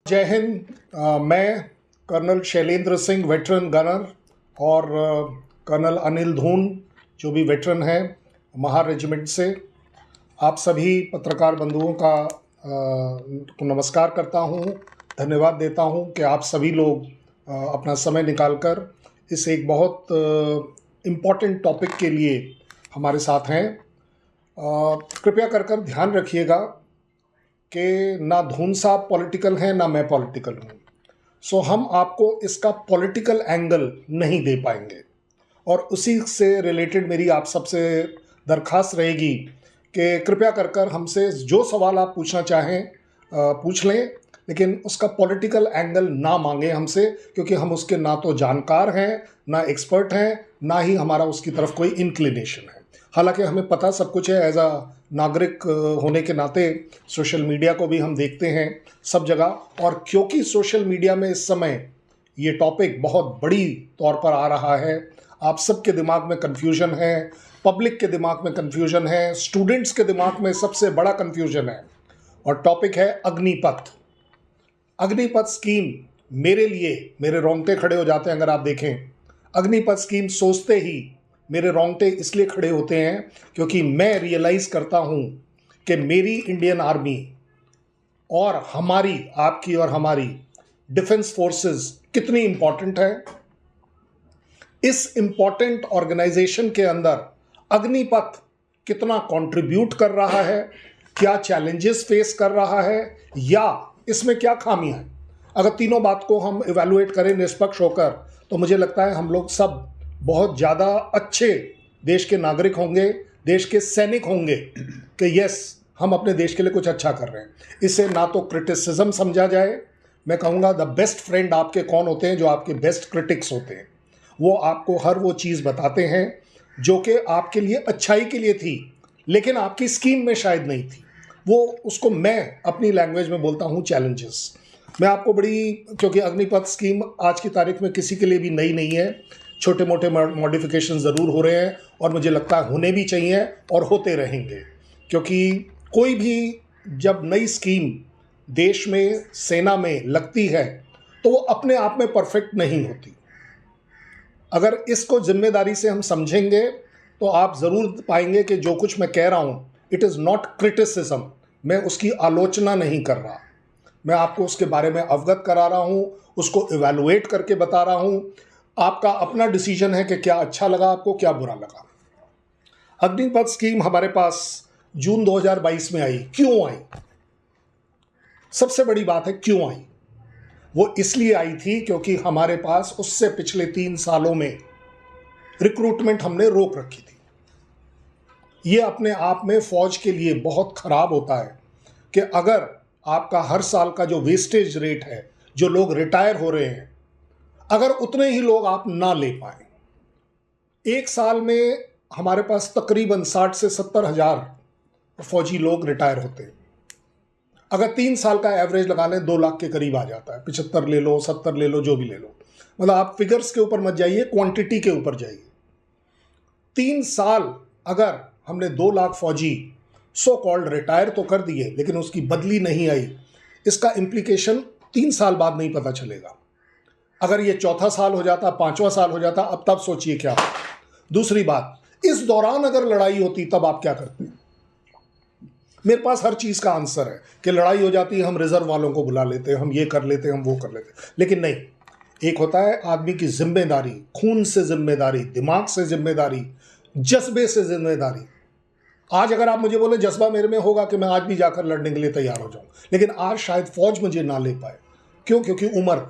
जय हिंद। मैं colonel Shailendra Singh veteran gunner और कर्नल अनिल धून जो भी वेटरन हैं महार रेजिमेंट से आप सभी पत्रकार बंधुओं को नमस्कार करता हूं, धन्यवाद देता हूं कि आप सभी लोग अपना समय निकालकर इस एक बहुत इम्पॉर्टेंट टॉपिक के लिए हमारे साथ हैं। कृपया कर ध्यान रखिएगा कि ना धून साहब पॉलिटिकल हैं ना मैं पॉलिटिकल हूँ, सो हम आपको इसका पॉलिटिकल एंगल नहीं दे पाएंगे और उसी से रिलेटेड मेरी आप सबसे दरख्वास्त रहेगी कि कृपया कर हमसे जो सवाल आप पूछना चाहें पूछ लें, लेकिन उसका पॉलिटिकल एंगल ना मांगें हमसे, क्योंकि हम उसके ना तो जानकार हैं, ना एक्सपर्ट हैं, ना ही हमारा उसकी तरफ कोई इंक्लिनेशन है। हालांकि हमें पता सब कुछ है, एज अ नागरिक होने के नाते सोशल मीडिया को भी हम देखते हैं सब जगह, और क्योंकि सोशल मीडिया में इस समय ये टॉपिक बहुत बड़ी तौर पर आ रहा है, आप सबके दिमाग में कन्फ्यूजन है, पब्लिक के दिमाग में कन्फ्यूजन है, स्टूडेंट्स के दिमाग में सबसे बड़ा कन्फ्यूजन है, और टॉपिक है अग्निपथ। अग्निपथ स्कीम मेरे लिए मेरे रोंगटे खड़े हो जाते हैं। अगर आप देखें अग्निपथ स्कीम सोचते ही मेरे रोंगटे इसलिए खड़े होते हैं क्योंकि मैं रियलाइज़ करता हूं कि मेरी इंडियन आर्मी और हमारी, आपकी और हमारी डिफेंस फोर्सेस कितनी इंपॉर्टेंट है। इस इंपॉर्टेंट ऑर्गेनाइजेशन के अंदर अग्निपथ कितना कंट्रीब्यूट कर रहा है, क्या चैलेंजेस फेस कर रहा है, या इसमें क्या खामियां हैं। अगर तीनों बात को हम इवैल्यूएट करें निष्पक्ष होकर, तो मुझे लगता है हम लोग सब बहुत ज़्यादा अच्छे देश के नागरिक होंगे, देश के सैनिक होंगे कि यस, हम अपने देश के लिए कुछ अच्छा कर रहे हैं। इसे ना तो क्रिटिसिज्म समझा जाए, मैं कहूँगा द बेस्ट फ्रेंड आपके कौन होते हैं? जो आपके बेस्ट क्रिटिक्स होते हैं। वो आपको हर वो चीज़ बताते हैं जो कि आपके लिए अच्छाई के लिए थी, लेकिन आपकी स्कीम में शायद नहीं थी। वो उसको मैं अपनी लैंग्वेज में बोलता हूँ चैलेंजेस। मैं आपको क्योंकि अग्निपथ स्कीम आज की तारीख में किसी के लिए भी नई नहीं है, छोटे मोटे मॉडिफिकेशन ज़रूर हो रहे हैं और मुझे लगता है होने भी चाहिए और होते रहेंगे, क्योंकि कोई भी जब नई स्कीम देश में, सेना में लगती है तो वो अपने आप में परफेक्ट नहीं होती। अगर इसको जिम्मेदारी से हम समझेंगे तो आप ज़रूर पाएंगे कि जो कुछ मैं कह रहा हूँ इट इज़ नॉट क्रिटिसिज्म, मैं उसकी आलोचना नहीं कर रहा, मैं आपको उसके बारे में अवगत करा रहा हूँ, उसको इवैल्यूएट करके बता रहा हूँ। आपका अपना डिसीजन है कि क्या अच्छा लगा आपको, क्या बुरा लगा। अग्निपथ स्कीम हमारे पास जून 2022 में आई। क्यों आई? सबसे बड़ी बात है क्यों आई। वो इसलिए आई थी क्योंकि हमारे पास उससे पिछले 3 सालों में रिक्रूटमेंट हमने रोक रखी थी। ये अपने आप में फौज के लिए बहुत खराब होता है कि अगर आपका हर साल का जो वेस्टेज रेट है, जो लोग रिटायर हो रहे हैं, अगर उतने ही लोग आप ना ले पाए। एक साल में हमारे पास तकरीबन 60 से 70 हज़ार फौजी लोग रिटायर होते हैं। अगर 3 साल का एवरेज लगा लें 2 लाख के करीब आ जाता है। 75 ले लो, 70 ले लो, जो भी ले लो, मतलब आप फिगर्स के ऊपर मत जाइए, क्वांटिटी के ऊपर जाइए। 3 साल अगर हमने 2 लाख फौजी सो कॉल्ड रिटायर तो कर दिए, लेकिन उसकी बदली नहीं आई, इसका इम्प्लीकेशन 3 साल बाद नहीं पता चलेगा। अगर ये चौथा साल हो जाता, 5वां साल हो जाता, अब तब सोचिए क्या होता। दूसरी बात, इस दौरान अगर लड़ाई होती तब आप क्या करते? मेरे पास हर चीज़ का आंसर है कि लड़ाई हो जाती है, हम रिजर्व वालों को बुला लेते हैं, हम ये कर लेते हैं, हम वो कर लेते हैं, लेकिन नहीं। एक होता है आदमी की जिम्मेदारी, खून से जिम्मेदारी, दिमाग से जिम्मेदारी, जज्बे से जिम्मेदारी। आज अगर आप मुझे बोले जज्बा मेरे में होगा कि मैं आज भी जाकर लड़ने के लिए तैयार हो जाऊं, लेकिन आज शायद फौज मुझे ना ले पाए। क्यों? क्योंकि उम्र,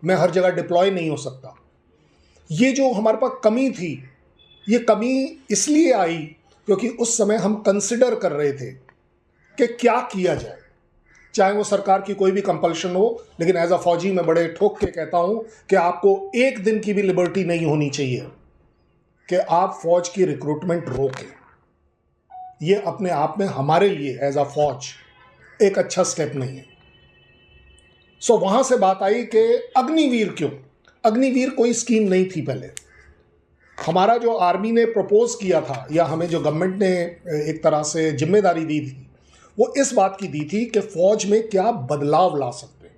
मैं हर जगह डिप्लॉय नहीं हो सकता। ये जो हमारे पास कमी थी, ये कमी इसलिए आई क्योंकि उस समय हम कंसिडर कर रहे थे कि क्या किया जाए, चाहे वो सरकार की कोई भी कंपल्शन हो। लेकिन एज अ फौजी मैं बड़े ठोक के कहता हूं कि आपको एक दिन की भी लिबर्टी नहीं होनी चाहिए कि आप फौज की रिक्रूटमेंट रोकें। ये अपने आप में हमारे लिए एज अ फौज एक अच्छा स्टेप नहीं है। सो वहां से बात आई कि अग्निवीर क्यों? अग्निवीर कोई स्कीम नहीं थी पहले। हमारा जो आर्मी ने प्रपोज किया था, या हमें जो गवर्नमेंट ने एक तरह से जिम्मेदारी दी थी, वो इस बात की दी थी कि फौज में क्या बदलाव ला सकते हैं।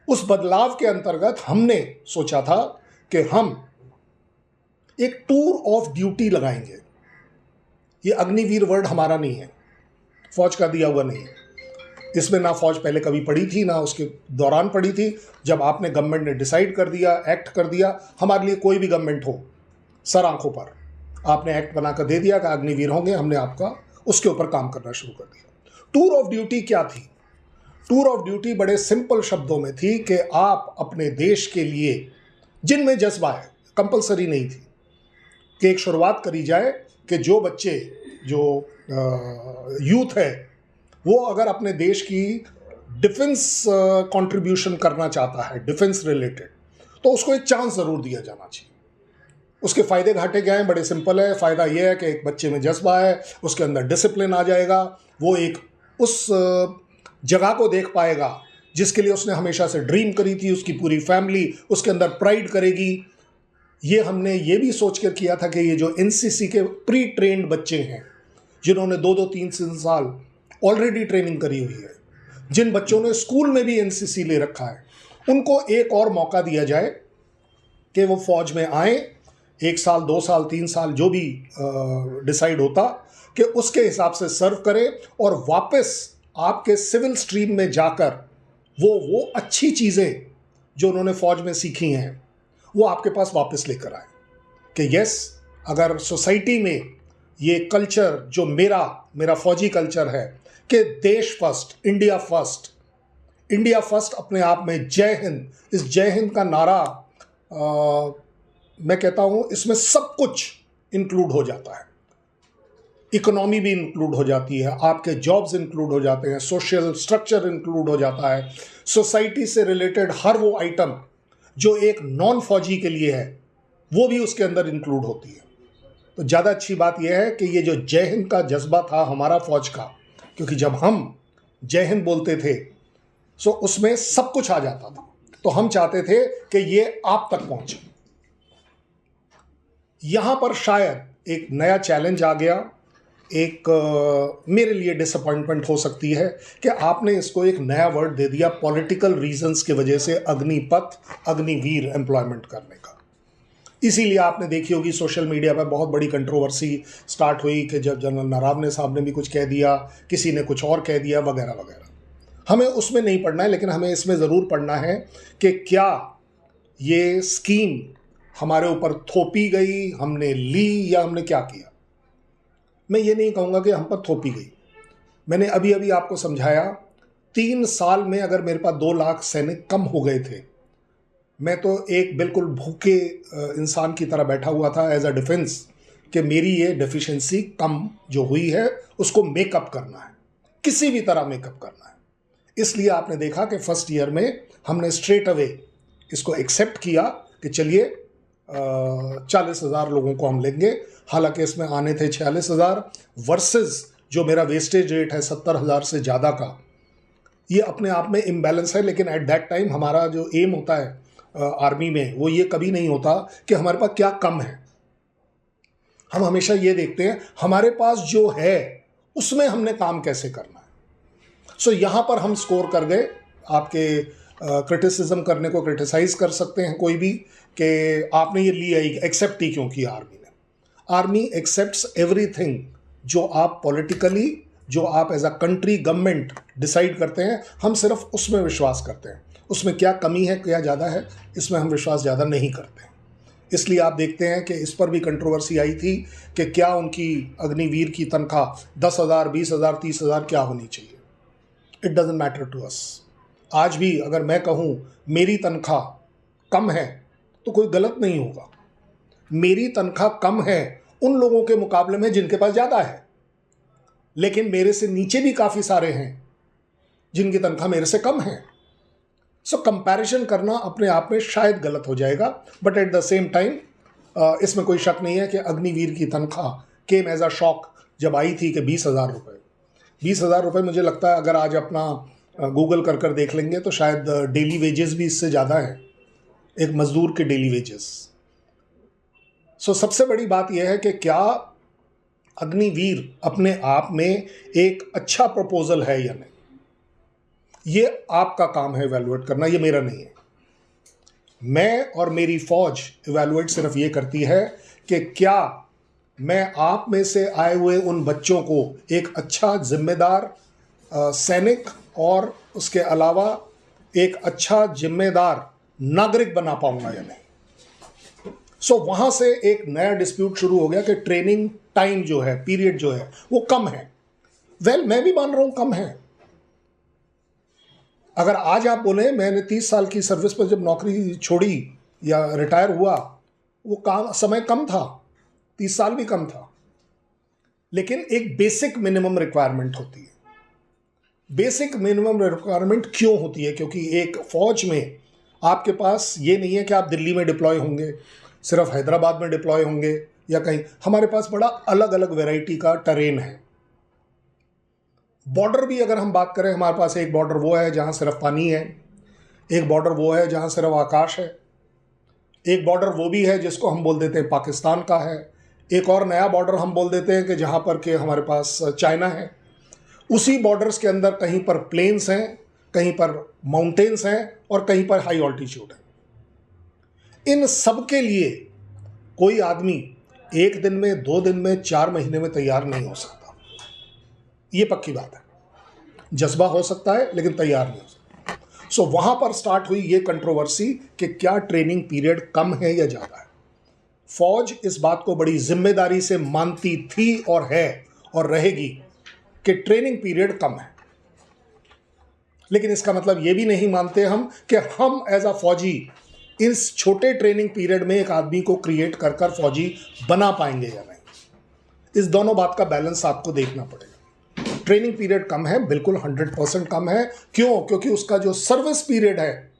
उस बदलाव के अंतर्गत हमने सोचा था कि हम एक टूर ऑफ ड्यूटी लगाएंगे। ये अग्निवीर वर्ड हमारा नहीं है, फौज का दिया हुआ नहीं है। इसमें ना फौज पहले कभी पड़ी थी, ना उसके दौरान पड़ी थी। जब आपने गवर्नमेंट ने डिसाइड कर दिया, एक्ट कर दिया, हमारे लिए कोई भी गवर्नमेंट हो, सर आंखों पर आपने एक्ट बनाकर दे दिया कि अग्निवीर होंगे, हमने आपका उसके ऊपर काम करना शुरू कर दिया। टूर ऑफ ड्यूटी क्या थी? टूर ऑफ ड्यूटी बड़े सिंपल शब्दों में थी कि आप अपने देश के लिए जिनमें जज्बा है, कंपलसरी नहीं थी कि एक शुरुआत करी जाए कि जो बच्चे, जो यूथ है, वो अगर अपने देश की डिफेंस कंट्रीब्यूशन करना चाहता है, डिफेंस रिलेटेड, तो उसको एक चांस ज़रूर दिया जाना चाहिए। उसके फ़ायदे घाटे क्या हैं? बड़े सिंपल है। फ़ायदा ये है कि एक बच्चे में जज्बा है, उसके अंदर डिसिप्लिन आ जाएगा, वो एक उस जगह को देख पाएगा जिसके लिए उसने हमेशा से ड्रीम करी थी, उसकी पूरी फैमिली उसके अंदर प्राइड करेगी। ये हमने ये भी सोच कर किया था कि ये जो एनसीसी के प्री ट्रेंड बच्चे हैं, जिन्होंने 2-2, 3-3 साल ऑलरेडी ट्रेनिंग करी हुई है, जिन बच्चों ने स्कूल में भी एनसीसी ले रखा है, उनको एक और मौका दिया जाए कि वो फौज में आए। 1 साल, 2 साल, 3 साल जो भी डिसाइड होता कि उसके हिसाब से सर्व करें और वापस आपके सिविल स्ट्रीम में जाकर वो अच्छी चीज़ें जो उन्होंने फौज में सीखी हैं वो आपके पास वापस लेकर आए कि यस, अगर सोसाइटी में ये कल्चर जो मेरा फौजी कल्चर है कि देश फर्स्ट, इंडिया फर्स्ट अपने आप में जय हिंद, इस जय हिंद का नारा मैं कहता हूँ इसमें सब कुछ इंक्लूड हो जाता है। इकोनॉमी भी इंक्लूड हो जाती है, आपके जॉब्स इंक्लूड हो जाते हैं, सोशल स्ट्रक्चर इंक्लूड हो जाता है, सोसाइटी से रिलेटेड हर वो आइटम जो एक नॉन फौजी के लिए है वो भी उसके अंदर इंक्लूड होती है। तो ज़्यादा अच्छी बात यह है कि ये जो जय हिंद का जज्बा था हमारा फौज का, क्योंकि जब हम जय हिंद बोलते थे सो उसमें सब कुछ आ जाता था, तो हम चाहते थे कि ये आप तक पहुंचे। यहां पर शायद एक नया चैलेंज आ गया, एक मेरे लिए डिसअपॉइंटमेंट हो सकती है कि आपने इसको एक नया वर्ड दे दिया पॉलिटिकल रीजंस की वजह से, अग्निपथ, अग्निवीर एम्प्लॉयमेंट करने का। इसीलिए आपने देखी होगी सोशल मीडिया पर बहुत बड़ी कंट्रोवर्सी स्टार्ट हुई कि जब जनरल नरावने साहब ने भी कुछ कह दिया, किसी ने कुछ और कह दिया, वगैरह वगैरह। हमें उसमें नहीं पढ़ना है, लेकिन हमें इसमें ज़रूर पढ़ना है कि क्या ये स्कीम हमारे ऊपर थोपी गई, हमने ली, या हमने क्या किया। मैं ये नहीं कहूँगा कि हम पर थोपी गई। मैंने अभी अभी आपको समझाया, 3 साल में अगर मेरे पास 2 लाख सैनिक कम हो गए थे, मैं तो एक बिल्कुल भूखे इंसान की तरह बैठा हुआ था एज अ डिफेंस कि मेरी ये डेफिशिएंसी कम जो हुई है उसको मेकअप करना है, किसी भी तरह मेकअप करना है। इसलिए आपने देखा कि फर्स्ट ईयर में हमने स्ट्रेट अवे इसको एक्सेप्ट किया कि चलिए 40,000 लोगों को हम लेंगे। हालांकि इसमें आने थे 46,000 वर्सेस जो मेरा वेस्टेज रेट है 70,000 से ज़्यादा का। ये अपने आप में इम्बैलेंस है, लेकिन एट दैट टाइम हमारा जो एम होता है आर्मी में वो ये कभी नहीं होता कि हमारे पास क्या कम है। हम हमेशा ये देखते हैं हमारे पास जो है उसमें हमने काम कैसे करना है। सो यहाँ पर हम स्कोर कर गए। आपके क्रिटिसिज्म करने को क्रिटिसाइज कर सकते हैं कोई भी कि आपने ये लिया ही, एक्सेप्ट ही क्यों किया आर्मी ने। आर्मी एक्सेप्ट्स एवरीथिंग जो आप पॉलिटिकली, जो आप as a country government decide करते हैं, हम सिर्फ उसमें विश्वास करते हैं। उसमें क्या कमी है, क्या ज़्यादा है, इसमें हम विश्वास ज़्यादा नहीं करते। इसलिए आप देखते हैं कि इस पर भी कंट्रोवर्सी आई थी कि क्या उनकी अग्निवीर की तनख्वाह 10,000, 20,000, 30,000 क्या होनी चाहिए। It doesn't matter to us. आज भी अगर मैं कहूँ मेरी तनख्वाह कम है तो कोई गलत नहीं होगा। मेरी तनख्वाह कम है उन लोगों के मुकाबले में जिनके पास ज़्यादा है, लेकिन मेरे से नीचे भी काफ़ी सारे हैं जिनकी तनख्वाह मेरे से कम है। सो कंपैरिजन करना अपने आप में शायद गलत हो जाएगा, but at the same time इसमें कोई शक नहीं है कि अग्निवीर की तनख्वाह केम एज अ शॉक जब आई थी कि 20,000 रुपये। 20,000 रुपये मुझे लगता है अगर आज अपना गूगल कर देख लेंगे तो शायद डेली वेजेस भी इससे ज़्यादा है, एक मजदूर के डेली वेजेस। सो सबसे बड़ी बात यह है कि क्या अग्निवीर अपने आप में एक अच्छा प्रपोजल है या नहीं। ये आपका काम है इवैल्यूएट करना, ये मेरा नहीं है। मैं और मेरी फौज इवैल्यूएट सिर्फ ये करती है कि क्या मैं आप में से आए हुए उन बच्चों को एक अच्छा जिम्मेदार सैनिक और उसके अलावा एक अच्छा जिम्मेदार नागरिक बना पाऊंगा या नहीं। सो वहां से एक नया डिस्प्यूट शुरू हो गया कि ट्रेनिंग टाइम जो है, पीरियड जो है, वो कम है। मैं भी मान रहा हूं कम है। अगर आज आप बोले मैंने 30 साल की सर्विस पर जब नौकरी छोड़ी या रिटायर हुआ, वो काम समय कम था, 30 साल भी कम था। लेकिन एक बेसिक मिनिमम रिक्वायरमेंट होती है। बेसिक मिनिमम रिक्वायरमेंट क्यों होती है? क्योंकि एक फौज में आपके पास ये नहीं है कि आप दिल्ली में डिप्लॉय होंगे, सिर्फ हैदराबाद में डिप्लॉय होंगे या कहीं। हमारे पास बड़ा अलग अलग वैरायटी का टेरेन है। बॉर्डर भी अगर हम बात करें, हमारे पास एक बॉर्डर वो है जहां सिर्फ पानी है, एक बॉर्डर वो है जहां सिर्फ आकाश है, एक बॉर्डर वो भी है जिसको हम बोल देते हैं पाकिस्तान का है, एक और नया बॉर्डर हम बोल देते हैं कि जहां पर के हमारे पास चाइना है। उसी बॉर्डर्स के अंदर कहीं पर प्लेन्स हैं, कहीं पर माउंटेन्स हैं और कहीं पर हाई ऑल्टीट्यूड है। इन सब के लिए कोई आदमी एक दिन में, 2 दिन में, 4 महीने में तैयार नहीं हो सकता। ये पक्की बात है। जज्बा हो सकता है लेकिन तैयार नहीं हो सकता। सो वहां पर स्टार्ट हुई ये कंट्रोवर्सी कि क्या ट्रेनिंग पीरियड कम है या ज्यादा है। फौज इस बात को बड़ी जिम्मेदारी से मानती थी और है और रहेगी कि ट्रेनिंग पीरियड कम है। लेकिन इसका मतलब ये भी नहीं मानते हम कि हम एज अ फौजी इस छोटे ट्रेनिंग पीरियड में एक आदमी को क्रिएट कर कर फौजी बना पाएंगे या नहीं। इस दोनों बात का बैलेंस आपको देखना पड़ेगा। ट्रेनिंग पीरियड कम है, बिल्कुल 100% कम है। क्यों? क्योंकि उसका जो सर्विस पीरियड है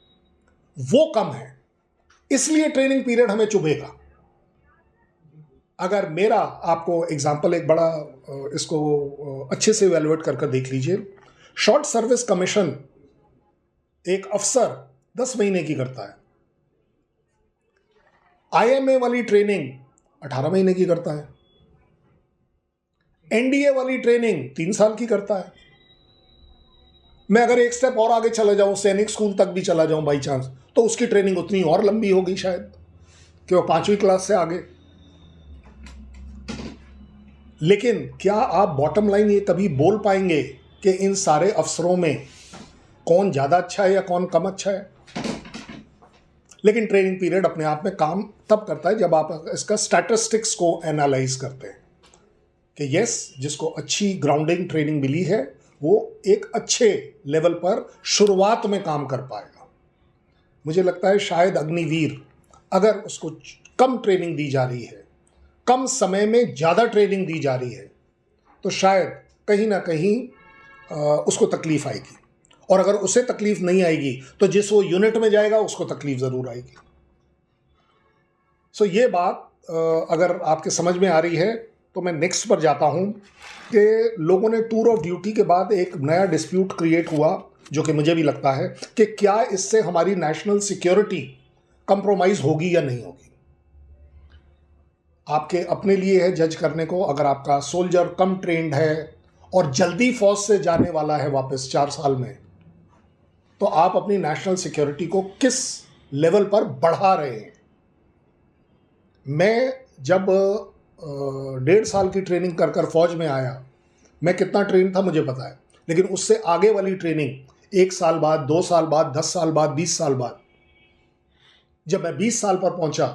वो कम है, इसलिए ट्रेनिंग पीरियड हमें चुभेगा। अगर मेरा आपको एग्जांपल एक बड़ा इसको अच्छे से इवैल्यूएट कर देख लीजिए। शॉर्ट सर्विस कमीशन एक अफसर 10 महीने की करता है, आईएमए वाली ट्रेनिंग 18 महीने की करता है, एनडीए वाली ट्रेनिंग 3 साल की करता है। मैं अगर एक स्टेप और आगे चला जाऊं, सैनिक स्कूल तक भी चला जाऊं बाई चांस, तो उसकी ट्रेनिंग उतनी और लंबी होगी शायद, कि वो 5वीं क्लास से आगे। लेकिन क्या आप बॉटम लाइन ये कभी बोल पाएंगे कि इन सारे अफसरों में कौन ज्यादा अच्छा है या कौन कम अच्छा है? लेकिन ट्रेनिंग पीरियड अपने आप में काम तब करता है जब आप इसका स्टैटिस्टिक्स को एनालाइज करते हैं कि यस, जिसको अच्छी ग्राउंडिंग ट्रेनिंग मिली है वो एक अच्छे लेवल पर शुरुआत में काम कर पाएगा। मुझे लगता है शायद अग्निवीर अगर उसको कम ट्रेनिंग दी जा रही है, कम समय में ज़्यादा ट्रेनिंग दी जा रही है, तो शायद कहीं ना कहीं उसको तकलीफ आएगी। और अगर उसे तकलीफ नहीं आएगी तो जिस वो यूनिट में जाएगा उसको तकलीफ ज़रूर आएगी। सो ये बात अगर आपके समझ में आ रही है तो मैं नेक्स्ट पर जाता हूं कि लोगों ने टूर ऑफ ड्यूटी के बाद एक नया डिस्प्यूट क्रिएट हुआ, जो कि मुझे भी लगता है कि क्या इससे हमारी नेशनल सिक्योरिटी कंप्रोमाइज होगी या नहीं होगी। आपके अपने लिए है जज करने को। अगर आपका सोल्जर कम ट्रेंड है और जल्दी फौज से जाने वाला है वापस 4 साल में, तो आप अपनी नेशनल सिक्योरिटी को किस लेवल पर बढ़ा रहे हैं। मैं जब 1.5 साल की ट्रेनिंग कर कर फौज में आया, मैं कितना ट्रेन था मुझे पता है, लेकिन उससे आगे वाली ट्रेनिंग 1 साल बाद, 2 साल बाद, 10 साल बाद, 20 साल बाद, जब मैं 20 साल पर पहुंचा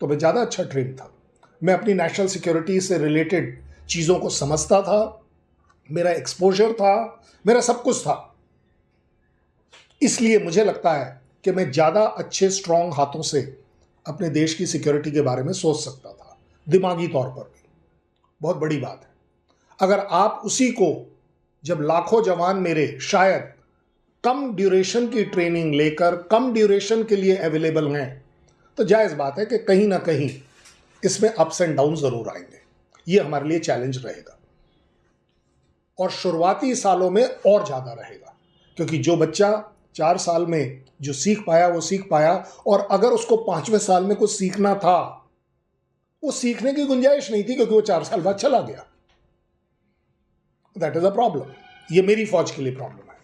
तो मैं ज़्यादा अच्छा ट्रेन था। मैं अपनी नेशनल सिक्योरिटी से रिलेटेड चीज़ों को समझता था, मेरा एक्सपोजर था, मेरा सब कुछ था। इसलिए मुझे लगता है कि मैं ज़्यादा अच्छे स्ट्रॉन्ग हाथों से अपने देश की सिक्योरिटी के बारे में सोच सकता था, दिमागी तौर पर भी। बहुत बड़ी बात है। अगर आप उसी को, जब लाखों जवान मेरे शायद कम ड्यूरेशन की ट्रेनिंग लेकर कम ड्यूरेशन के लिए अवेलेबल हैं, तो जायज़ बात है कि कहीं ना कहीं इसमें अप्स एंड डाउन ज़रूर आएंगे। ये हमारे लिए चैलेंज रहेगा और शुरुआती सालों में और ज़्यादा रहेगा, क्योंकि जो बच्चा 4 साल में जो सीख पाया वो सीख पाया, और अगर उसको 5वें साल में कुछ सीखना था, वो सीखने की गुंजाइश नहीं थी क्योंकि वो 4 साल बाद चला गया। That is a problem. ये मेरी फौज के लिए प्रॉब्लम है।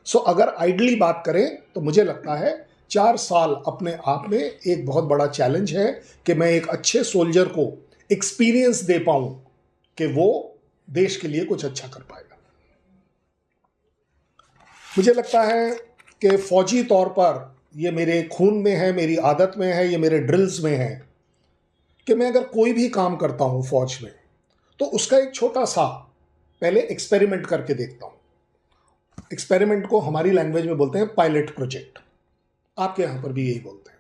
सो अगर आइडली बात करें तो मुझे लगता है 4 साल अपने आप में एक बहुत बड़ा चैलेंज है कि मैं एक अच्छे सोल्जर को एक्सपीरियंस दे पाऊं कि वो देश के लिए कुछ अच्छा कर पाएगा। मुझे लगता है कि फौजी तौर पर ये मेरे खून में है, मेरी आदत में है, ये मेरे ड्रिल्स में है कि मैं अगर कोई भी काम करता हूं फौज में तो उसका एक छोटा सा पहले एक्सपेरिमेंट करके देखता हूं। एक्सपेरिमेंट को हमारी लैंग्वेज में बोलते हैं पायलट प्रोजेक्ट, आपके यहां पर भी यही बोलते हैं।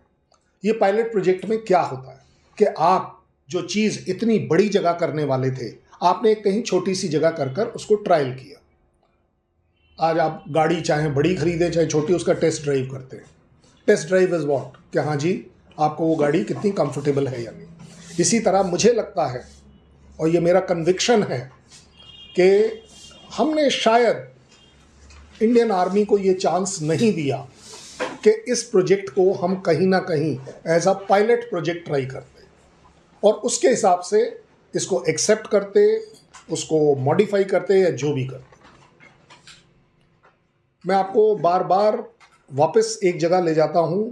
ये पायलट प्रोजेक्ट में क्या होता है कि आप जो चीज इतनी बड़ी जगह करने वाले थे, आपने एक कहीं छोटी सी जगह कर कर उसको ट्रायल किया। आज आप गाड़ी चाहे बड़ी खरीदें चाहे छोटी, उसका टेस्ट ड्राइव करते हैं। टेस्ट ड्राइव इज व्हाट, कि हाँ जी आपको वो गाड़ी कितनी कंफर्टेबल है या नहीं। इसी तरह मुझे लगता है और ये मेरा कन्विक्शन है कि हमने शायद इंडियन आर्मी को ये चांस नहीं दिया कि इस प्रोजेक्ट को हम कहीं ना कहीं as a pilot project try करते और उसके हिसाब से इसको एक्सेप्ट करते, उसको मॉडिफाई करते या जो भी करते। मैं आपको बार बार वापस एक जगह ले जाता हूं,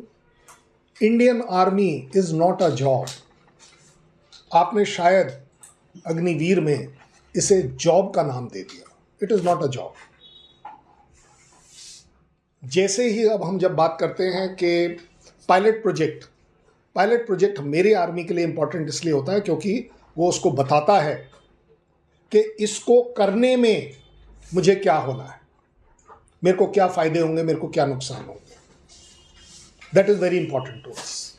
Indian army is not a job. आपने शायद अग्निवीर में इसे जॉब का नाम दे दिया। It is not a job. जैसे ही अब हम जब बात करते हैं कि पायलट प्रोजेक्ट मेरे आर्मी के लिए इंपॉर्टेंट इसलिए होता है क्योंकि वो उसको बताता है कि इसको करने में मुझे क्या होना है, मेरे को क्या फायदे होंगे, मेरे को क्या नुकसान होंगे। That is very important to us,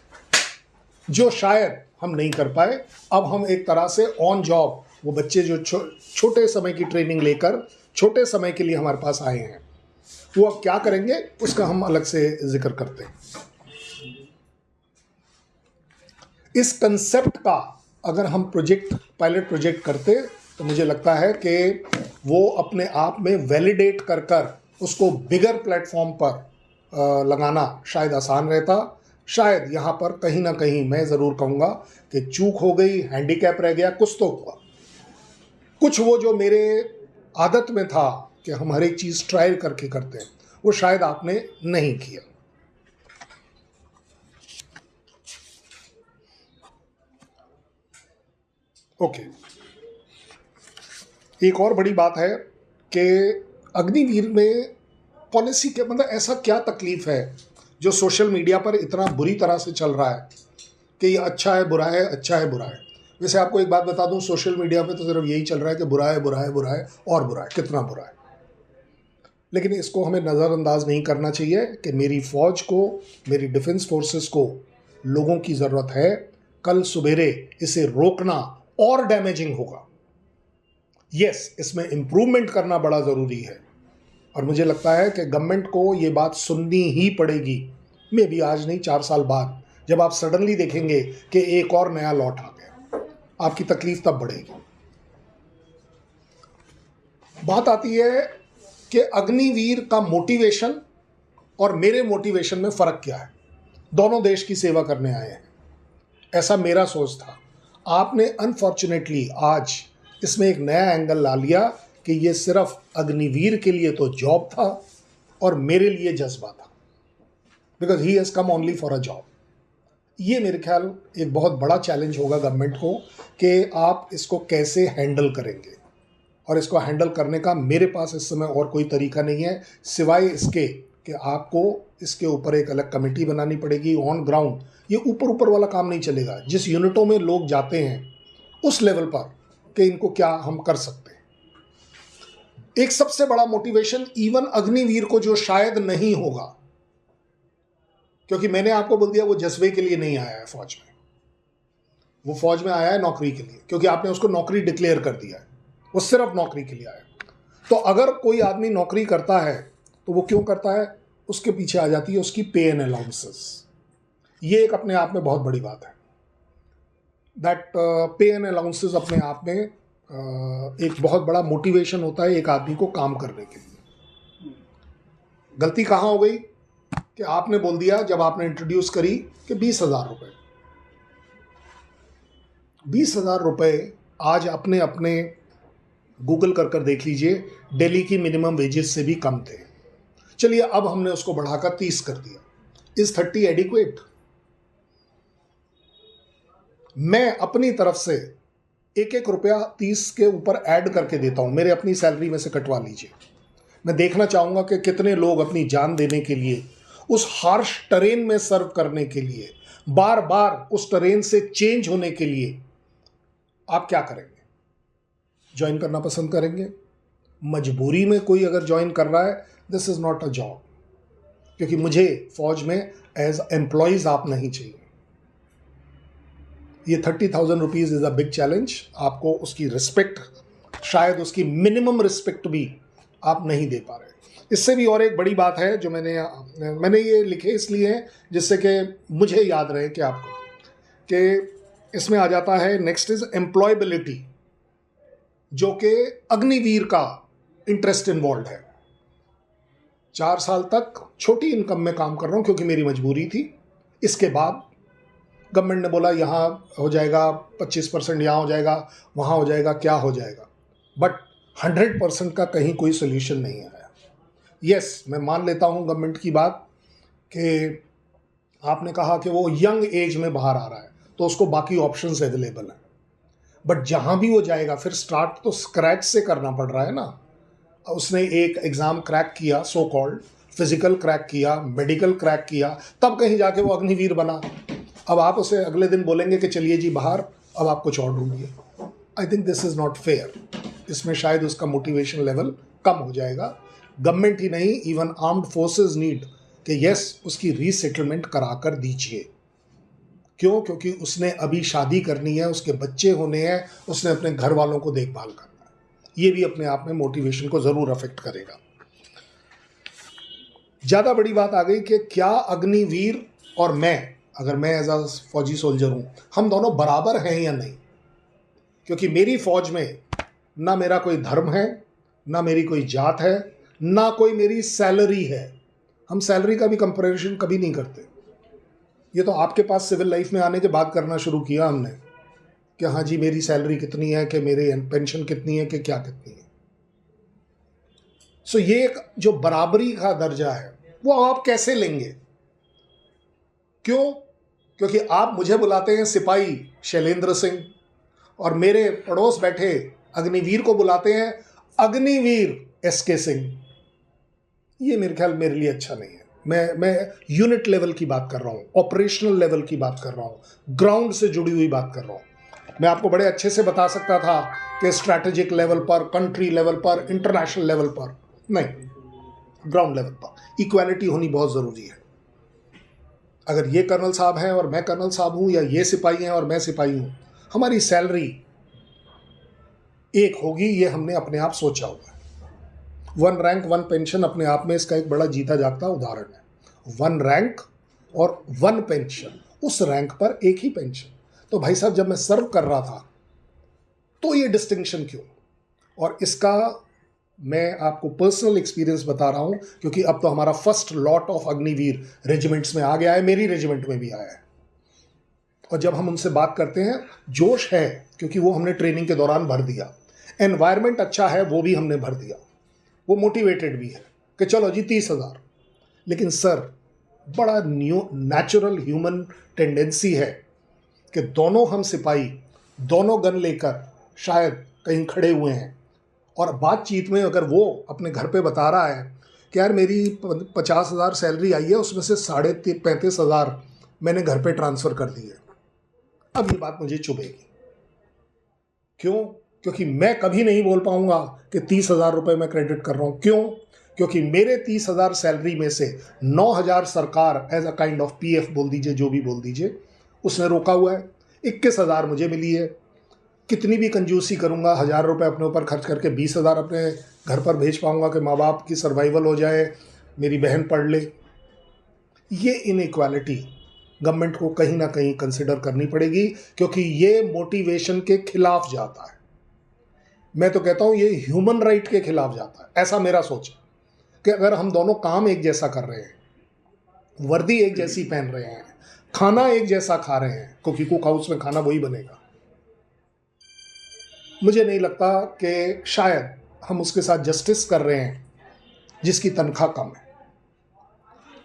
जो शायद हम नहीं कर पाए। अब हम एक तरह से ऑन जॉब, वो बच्चे जो छोटे समय की ट्रेनिंग लेकर छोटे समय के लिए हमारे पास आए हैं, वो अब क्या करेंगे उसका हम अलग से जिक्र करते हैं। इस कंसेप्ट का अगर हम पायलट प्रोजेक्ट करते तो मुझे लगता है कि वो अपने आप में वैलिडेट कर कर उसको बिगर प्लेटफॉर्म पर लगाना शायद आसान रहता। शायद यहाँ पर कहीं ना कहीं मैं ज़रूर कहूँगा कि चूक हो गई, हैंडीकैप रह गया, कुछ तो हुआ। कुछ वो जो मेरे आदत में था कि हम हर एक चीज़ ट्रायल करके करते हैं, वो शायद आपने नहीं किया। ओके, एक और बड़ी बात है कि अग्निवीर में पॉलिसी के मतलब ऐसा क्या तकलीफ है जो सोशल मीडिया पर इतना बुरी तरह से चल रहा है कि ये अच्छा है बुरा है, अच्छा है बुरा है। वैसे आपको एक बात बता दूं, सोशल मीडिया पे तो सिर्फ यही चल रहा है कि बुरा है बुरा है बुरा है और बुरा है, कितना बुरा है। लेकिन इसको हमें नज़रअंदाज नहीं करना चाहिए कि मेरी फौज को, मेरी डिफेंस फोर्सेस को लोगों की ज़रूरत है। कल सुबेरे इसे रोकना और डैमेजिंग होगा। यस, इसमें इम्प्रूवमेंट करना बड़ा ज़रूरी है और मुझे लगता है कि गवर्नमेंट को ये बात सुननी ही पड़ेगी। मे भी आज नहीं, 4 साल बाद जब आप सडनली देखेंगे कि एक और नया लॉट आ गया, आपकी तकलीफ तब बढ़ेगी। बात आती है कि अग्निवीर का मोटिवेशन और मेरे मोटिवेशन में फ़र्क क्या है। दोनों देश की सेवा करने आए हैं, ऐसा मेरा सोच था। आपने अनफॉर्चुनेटली आज इसमें एक नया एंगल ला लिया कि ये सिर्फ अग्निवीर के लिए तो जॉब था और मेरे लिए जज्बा था, because he has come only for a job. ये मेरे ख्याल एक बहुत बड़ा चैलेंज होगा गवर्नमेंट को कि आप इसको कैसे हैंडल करेंगे। और इसको हैंडल करने का मेरे पास इस समय और कोई तरीका नहीं है सिवाय इसके कि आपको इसके ऊपर एक अलग कमेटी बनानी पड़ेगी ऑन ग्राउंड। ये ऊपर ऊपर वाला काम नहीं चलेगा। जिस यूनिटों में लोग जाते हैं उस लेवल पर कि इनको क्या हम कर सकते हैं। एक सबसे बड़ा मोटिवेशन इवन अग्निवीर को जो शायद नहीं होगा, क्योंकि मैंने आपको बोल दिया वो जज्बे के लिए नहीं आया है फौज में, वो फौज में आया है नौकरी के लिए, क्योंकि आपने उसको नौकरी डिक्लेयर कर दिया है, वो सिर्फ नौकरी के लिए आया। तो अगर कोई आदमी नौकरी करता है तो वो क्यों करता है, उसके पीछे आ जाती है उसकी पे एंड अलाउंसेस। ये एक अपने आप में बहुत बड़ी बात है। दैट पे एंड अलाउंसेस अपने आप में एक बहुत बड़ा मोटिवेशन होता है एक आदमी को काम करने के लिए। गलती कहाँ हो गई कि आपने बोल दिया जब आपने इंट्रोड्यूस करी कि 20,000 रुपये, 20,000 रुपये आज अपने अपने गूगल कर देख लीजिए, दिल्ली की मिनिमम वेजेस से भी कम थे। चलिए अब हमने उसको बढ़ाकर 30 कर दिया। Is 30 adequate? मैं अपनी तरफ से एक एक रुपया 30 के ऊपर ऐड करके देता हूं, मेरे अपनी सैलरी में से कटवा लीजिए। मैं देखना चाहूंगा कि कितने लोग अपनी जान देने के लिए, उस हार्श टरेन में सर्व करने के लिए, बार बार उस टरेन से चेंज होने के लिए आप क्या करेंगे? ज्वाइन करना पसंद करेंगे? मजबूरी में कोई अगर ज्वाइन कर रहा है, this is not a job, क्योंकि मुझे फौज में एज एम्प्लॉयज आप नहीं चाहिए। ये 30,000 rupees is a big challenge. आपको उसकी रिस्पेक्ट, शायद उसकी मिनिमम रिस्पेक्ट भी आप नहीं दे पा रहे। इससे भी और एक बड़ी बात है जो मैंने ये लिखे इसलिए हैं जिससे कि मुझे याद रहे कि आपको, कि इसमें आ जाता है नेक्स्ट इज एम्प्लॉयबिलिटी, जो कि अग्निवीर का इंटरेस्ट इन्वॉल्व है। 4 साल तक छोटी इनकम में काम कर रहा हूं क्योंकि मेरी मजबूरी थी। इसके बाद गवर्नमेंट ने बोला यहाँ हो जाएगा 25%, यहाँ हो जाएगा, वहाँ हो जाएगा, क्या हो जाएगा, बट 100% का कहीं कोई सोल्यूशन नहीं आया। यस, मैं मान लेता हूँ गवर्नमेंट की बात कि आपने कहा कि वो यंग एज में बाहर आ रहा है तो उसको बाकी ऑप्शंस अवेलेबल हैं, बट जहाँ भी वो जाएगा फिर स्टार्ट तो स्क्रैच से करना पड़ रहा है ना। उसने एक एग्ज़ाम क्रैक किया, सो कॉल्ड फिजिकल क्रैक किया, मेडिकल क्रैक किया, तब कहीं जाके वो अग्निवीर बना। अब आप उसे अगले दिन बोलेंगे कि चलिए जी बाहर, अब आप कुछ और ढूंढिए। I think this is not fair. इसमें शायद उसका मोटिवेशन लेवल कम हो जाएगा। गवर्नमेंट ही नहीं, इवन आर्म्ड फोर्सेस नीड कि यस, उसकी रीसेटलमेंट करा कर दीजिए। क्यों? क्योंकि उसने अभी शादी करनी है, उसके बच्चे होने हैं, उसने अपने घर वालों को देखभाल करना है। ये भी अपने आप में मोटिवेशन को ज़रूर अफेक्ट करेगा। ज़्यादा बड़ी बात आ गई कि क्या अग्निवीर और मैं, अगर मैं एज अ फौजी सोल्जर हूँ, हम दोनों बराबर हैं या नहीं? क्योंकि मेरी फौज में ना मेरा कोई धर्म है, ना मेरी कोई जात है, ना कोई मेरी सैलरी है। हम सैलरी का भी कंपैरिजन कभी नहीं करते। ये तो आपके पास सिविल लाइफ में आने के बाद करना शुरू किया हमने कि हाँ जी मेरी सैलरी कितनी है, कि मेरे पेंशन कितनी है, कि क्या कितनी है। सो ये एक जो बराबरी का दर्जा है वो आप कैसे लेंगे? क्यों? क्योंकि आप मुझे बुलाते हैं सिपाही शैलेंद्र सिंह और मेरे पड़ोस बैठे अग्निवीर को बुलाते हैं अग्निवीर एसके सिंह। ये मेरे ख्याल मेरे लिए अच्छा नहीं है। मैं यूनिट लेवल की बात कर रहा हूँ, ऑपरेशनल लेवल की बात कर रहा हूँ, ग्राउंड से जुड़ी हुई बात कर रहा हूँ। मैं आपको बड़े अच्छे से बता सकता था कि स्ट्रैटेजिक लेवल पर, कंट्री लेवल पर, इंटरनेशनल लेवल पर, नहीं, ग्राउंड लेवल पर इक्वालिटी होनी बहुत ज़रूरी है। अगर ये कर्नल साहब हैं और मैं कर्नल साहब हूँ, या ये सिपाही हैं और मैं सिपाही हूँ, हमारी सैलरी एक होगी, ये हमने अपने आप सोचा हुआ है। 1 रैंक 1 पेंशन अपने आप में इसका एक बड़ा जीता जागता उदाहरण है। 1 रैंक और 1 पेंशन, उस रैंक पर एक ही पेंशन। तो भाई साहब जब मैं सर्व कर रहा था तो ये डिस्टिंक्शन क्यों? और इसका मैं आपको पर्सनल एक्सपीरियंस बता रहा हूं क्योंकि अब तो हमारा first lot of Agniveer regiments में आ गया है, मेरी रेजिमेंट में भी आया है। और जब हम उनसे बात करते हैं, जोश है क्योंकि वो हमने ट्रेनिंग के दौरान भर दिया, एनवायरनमेंट अच्छा है वो भी हमने भर दिया, वो मोटिवेटेड भी है कि चलो जी 30,000। लेकिन सर, बड़ा नेचुरल ह्यूमन टेंडेंसी है कि दोनों हम सिपाही, दोनों गन लेकर शायद कहीं खड़े हुए हैं, और बातचीत में अगर वो अपने घर पे बता रहा है कि यार मेरी 50,000 सैलरी आई है, उसमें से 35,500 मैंने घर पे ट्रांसफ़र कर दी है, अब ये बात मुझे चुभेगी। क्यों? क्योंकि मैं कभी नहीं बोल पाऊंगा कि 30,000 रुपये मैं क्रेडिट कर रहा हूँ। क्यों? क्योंकि मेरे 30,000 सैलरी में से 9,000 सरकार as a kind of PF बोल दीजिए, जो भी बोल दीजिए, उसने रोका हुआ है। 21,000 मुझे मिली है। कितनी भी कंजूसी करूंगा, 1,000 रुपये अपने ऊपर खर्च करके 20,000 अपने घर पर भेज पाऊंगा कि माँ बाप की सर्वाइवल हो जाए, मेरी बहन पढ़ ले। ये इनइक्वालिटी गवर्नमेंट को कहीं ना कहीं कंसिडर करनी पड़ेगी, क्योंकि ये मोटिवेशन के खिलाफ जाता है। मैं तो कहता हूँ ये ह्यूमन राइट के खिलाफ जाता है। ऐसा मेरा सोच है कि अगर हम दोनों काम एक जैसा कर रहे हैं, वर्दी एक जैसी पहन रहे हैं, खाना एक जैसा खा रहे हैं, क्योंकि कुक हाउस में खाना वही बनेगा, मुझे नहीं लगता कि शायद हम उसके साथ जस्टिस कर रहे हैं जिसकी तनख्वाह कम है।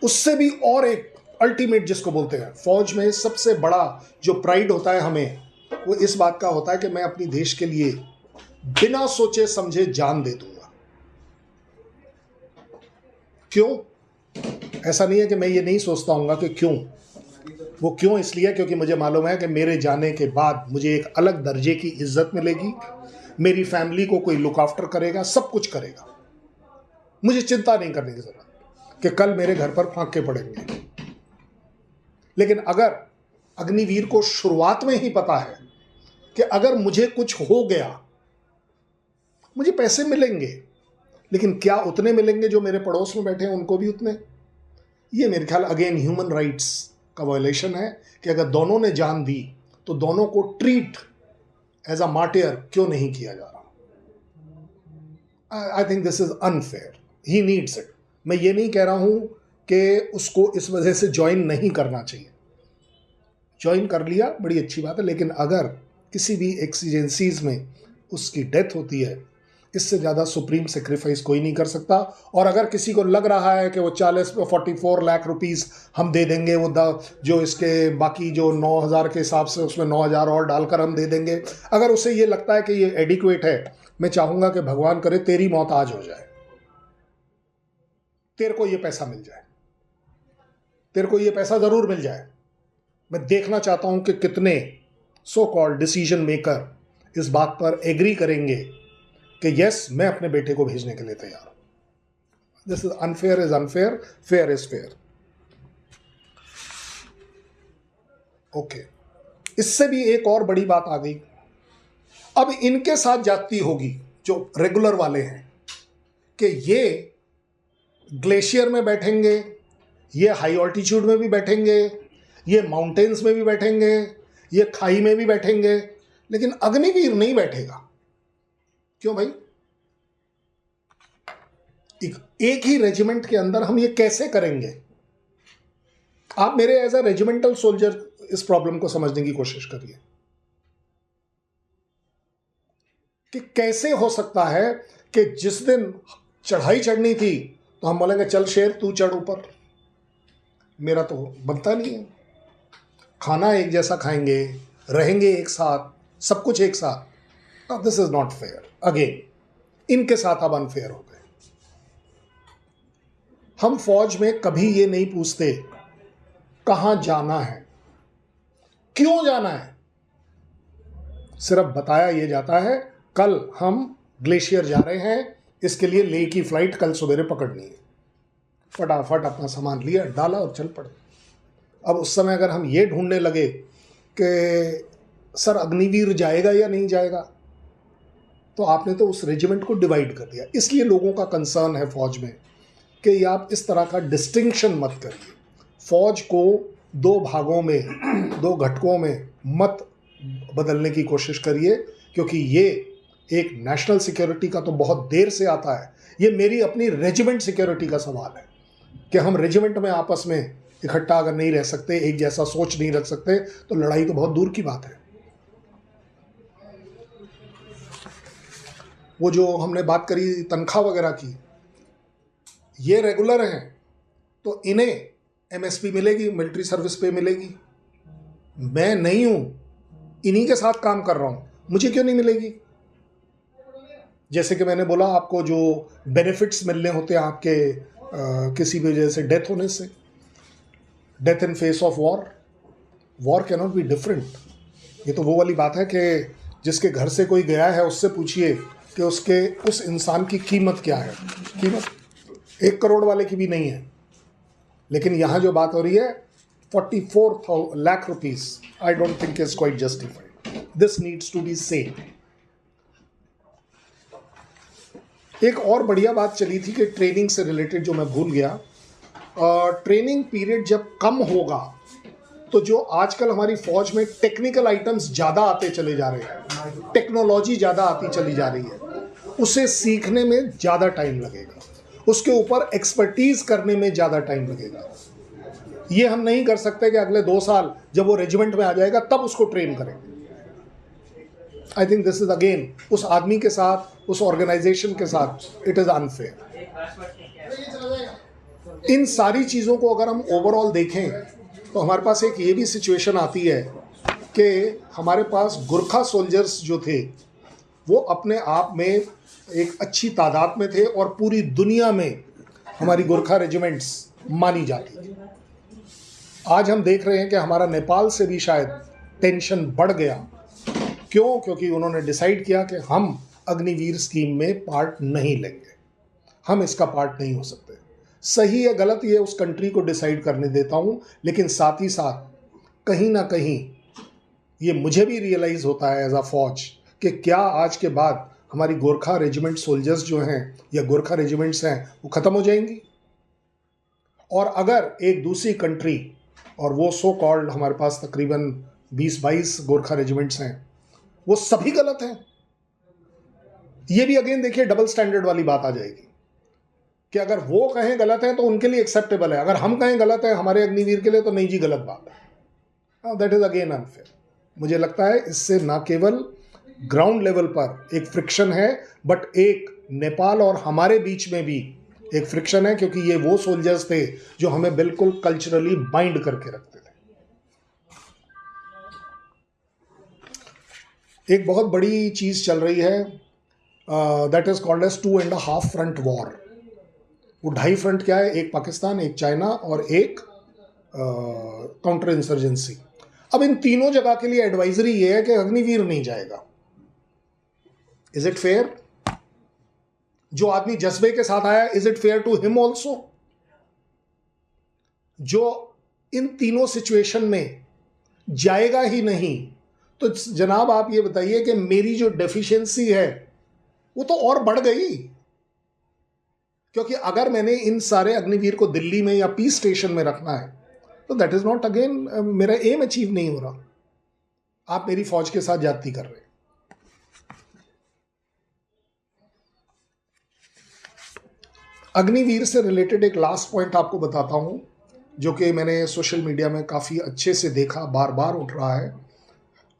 उससे भी और एक अल्टीमेट जिसको बोलते हैं, फौज में सबसे बड़ा जो प्राइड होता है हमें, वो इस बात का होता है कि मैं अपनी देश के लिए बिना सोचे समझे जान दे दूंगा। क्यों? ऐसा नहीं है कि मैं ये नहीं सोचता हूँगा कि क्यों। वो क्यों इसलिए क्योंकि मुझे मालूम है कि मेरे जाने के बाद मुझे एक अलग दर्जे की इज्जत मिलेगी, मेरी फैमिली को कोई लुक आफ्टर करेगा, सब कुछ करेगा। मुझे चिंता नहीं करने की जरूरत कि कल मेरे घर पर फांके पड़ेंगे। लेकिन अगर अग्निवीर को शुरुआत में ही पता है कि अगर मुझे कुछ हो गया, मुझे पैसे मिलेंगे, लेकिन क्या उतने मिलेंगे जो मेरे पड़ोस में बैठे हैं उनको भी उतने? ये मेरे ख्याल अगेन ह्यूमन राइट्स का वायलेशन है कि अगर दोनों ने जान दी तो दोनों को ट्रीट एज अ मार्टियर क्यों नहीं किया जा रहा? I think this is unfair. He needs it. मैं ये नहीं कह रहा हूं कि उसको इस वजह से ज्वाइन नहीं करना चाहिए। ज्वाइन कर लिया, बड़ी अच्छी बात है, लेकिन अगर किसी भी एक्सीजेंसीज में उसकी डेथ होती है, इससे ज़्यादा सुप्रीम सेक्रीफाइस कोई नहीं कर सकता। और अगर किसी को लग रहा है कि वो 44 लाख रुपीस हम दे देंगे, वो जो इसके बाकी जो 9,000 के हिसाब से उसमें 9,000 और डालकर हम दे देंगे, अगर उसे ये लगता है कि ये एडिक्वेट है, मैं चाहूँगा कि भगवान करे तेरी मौत आज हो जाए, तेरे को ये पैसा मिल जाए, तेरे को ये पैसा ज़रूर मिल जाए। मैं देखना चाहता हूँ कि कितने सो कॉल्ड डिसीजन मेकर इस बात पर एग्री करेंगे कि यस, मैं अपने बेटे को भेजने के लिए तैयार हूं। This is unfair is unfair, fair is fair. Okay, इससे भी एक और बड़ी बात आ गई। अब इनके साथ जाती होगी जो रेगुलर वाले हैं कि ये ग्लेशियर में बैठेंगे, ये हाई ऑल्टीट्यूड में भी बैठेंगे, ये माउंटेन्स में भी बैठेंगे, ये खाई में भी बैठेंगे, लेकिन अग्निवीर नहीं बैठेगा। क्यों भाई? एक ही रेजिमेंट के अंदर हम ये कैसे करेंगे? आप मेरे एज अ रेजिमेंटल सोल्जर इस प्रॉब्लम को समझने की कोशिश करिए कि कैसे हो सकता है कि जिस दिन चढ़ाई चढ़नी थी तो हम बोलेंगे चल शेर तू चढ़ ऊपर, मेरा तो बनता नहीं है। खाना एक जैसा खाएंगे, रहेंगे एक साथ, सब कुछ एक साथ। This is not fair. Again इनके साथ अब अनफेयर हो गए। हम फौज में कभी ये नहीं पूछते कहां जाना है, क्यों जाना है, सिर्फ बताया ये जाता है कल हम ग्लेशियर जा रहे हैं, इसके लिए लेह की फ्लाइट कल सवेरे पकड़नी है। फटाफट अपना सामान लिया, डाला और चल पड़े। अब उस समय अगर हम ये ढूंढने लगे कि सर अग्निवीर जाएगा या नहीं जाएगा, तो आपने तो उस रेजिमेंट को डिवाइड कर दिया। इसलिए लोगों का कंसर्न है फौज में कि आप इस तरह का डिस्टिंक्शन मत करिए। फौज को दो भागों में, दो घटकों में मत बदलने की कोशिश करिए, क्योंकि ये एक नेशनल सिक्योरिटी का तो बहुत देर से आता है। ये मेरी अपनी रेजिमेंट सिक्योरिटी का सवाल है कि हम रेजिमेंट में आपस में इकट्ठा अगर नहीं रह सकते, एक जैसा सोच नहीं रख सकते, तो लड़ाई तो बहुत दूर की बात है। वो जो हमने बात करी तनख्वाह वगैरह की, ये रेगुलर हैं तो इन्हें एमएसपी मिलेगी, मिलिट्री सर्विस पे मिलेगी। मैं नहीं हूं, इन्हीं के साथ काम कर रहा हूं, मुझे क्यों नहीं मिलेगी? जैसे कि मैंने बोला आपको जो बेनिफिट्स मिलने होते हैं आपके किसी भी वजह से डेथ होने से, death in face of war, war can not be different. ये तो वो वाली बात है कि जिसके घर से कोई गया है उससे पूछिए कि उसके उस इंसान की कीमत क्या है। कीमत 1 करोड़ वाले की भी नहीं है। लेकिन यहाँ जो बात हो रही है 44 lakh rupees, I don't think is quite justified. This needs to be same. एक और बढ़िया बात चली थी कि ट्रेनिंग से रिलेटेड, जो मैं भूल गया। ट्रेनिंग पीरियड जब कम होगा तो जो आजकल हमारी फौज में टेक्निकल आइटम्स ज़्यादा आते चले जा रहे हैं, टेक्नोलॉजी ज़्यादा आती चली जा रही है, उसे सीखने में ज़्यादा टाइम लगेगा, उसके ऊपर एक्सपर्टीज़ करने में ज़्यादा टाइम लगेगा। ये हम नहीं कर सकते कि अगले 2 साल जब वो रेजिमेंट में आ जाएगा तब उसको ट्रेन करें। I think this is again उस आदमी के साथ, उस ऑर्गेनाइजेशन के साथ इट इज़ अनफेयर। इन सारी चीज़ों को अगर हम ओवरऑल देखें तो हमारे पास एक ये भी सिचुएशन आती है कि हमारे पास गोरखा सोल्जर्स जो थे वो अपने आप में एक अच्छी तादाद में थे और पूरी दुनिया में हमारी गोरखा रेजिमेंट्स मानी जाती थी। आज हम देख रहे हैं कि हमारा नेपाल से भी शायद टेंशन बढ़ गया। क्यों? क्योंकि उन्होंने डिसाइड किया कि हम अग्निवीर स्कीम में पार्ट नहीं लेंगे, हम इसका पार्ट नहीं हो सकते। सही है गलत ये उस कंट्री को डिसाइड करने देता हूँ, लेकिन साथ ही साथ कहीं ना कहीं ये मुझे भी रियलाइज़ होता है एज अ फौज कि क्या आज के बाद हमारी गोरखा रेजिमेंट सोल्जर्स जो हैं या गोरखा रेजिमेंट्स हैं वो ख़त्म हो जाएंगी। और अगर एक दूसरी कंट्री, और वो सो कॉल्ड हमारे पास तकरीबन 20-22 गोरखा रेजिमेंट्स हैं, वो सभी गलत हैं। ये भी अगेन देखिए डबल स्टैंडर्ड वाली बात आ जाएगी कि अगर वो कहें गलत है तो उनके लिए एक्सेप्टेबल है, अगर हम कहें गलत है हमारे अग्निवीर के लिए तो नहीं जी गलत बात है। That is again unfair. मुझे लगता है इससे ना केवल ग्राउंड लेवल पर एक फ्रिक्शन है, बट एक नेपाल और हमारे बीच में भी एक फ्रिक्शन है, क्योंकि ये वो सोल्जर्स थे जो हमें बिल्कुल कल्चरली बाइंड करके रखते थे। एक बहुत बड़ी चीज़ चल रही है, that is called as 2.5 front war. वो 2.5 फ्रंट क्या है? एक पाकिस्तान, एक चाइना और एक काउंटर इंसर्जेंसी। अब इन तीनों जगह के लिए एडवाइजरी ये है कि अग्निवीर नहीं जाएगा। Is it fair? जो आदमी जज्बे के साथ आया, is it fair to him also? जो इन तीनों सिचुएशन में जाएगा ही नहीं, तो जनाब आप ये बताइए कि मेरी जो डेफिशिएंसी है वो तो और बढ़ गई। क्योंकि अगर मैंने इन सारे अग्निवीर को दिल्ली में या पीस स्टेशन में रखना है तो दैट इज नॉट अगेन, मेरा एम अचीव नहीं हो रहा। आप मेरी फौज के साथ ज्यादती कर रहे हैं। अग्निवीर से रिलेटेड एक लास्ट पॉइंट आपको बताता हूं, जो कि मैंने सोशल मीडिया में काफ़ी अच्छे से देखा, बार बार उठ रहा है,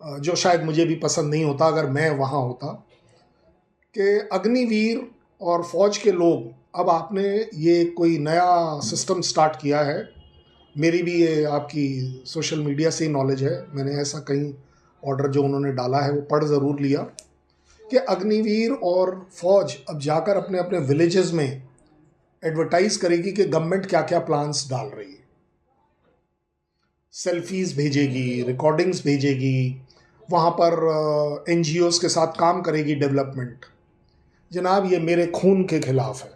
जो शायद मुझे भी पसंद नहीं होता अगर मैं वहाँ होता, कि अग्निवीर और फौज के लोग, अब आपने ये कोई नया सिस्टम स्टार्ट किया है, मेरी भी ये आपकी सोशल मीडिया से ही नॉलेज है, मैंने ऐसा कहीं ऑर्डर जो उन्होंने डाला है वो पढ़ ज़रूर लिया, कि अग्निवीर और फौज अब जाकर अपने अपने विलेजेस में एडवर्टाइज करेगी कि गवर्नमेंट क्या क्या प्लान्स डाल रही है। सेल्फीज भेजेगी, रिकॉर्डिंग्स भेजेगी, वहाँ पर एनजीओज के साथ काम करेगी डेवलपमेंट। जनाब ये मेरे खून के खिलाफ है।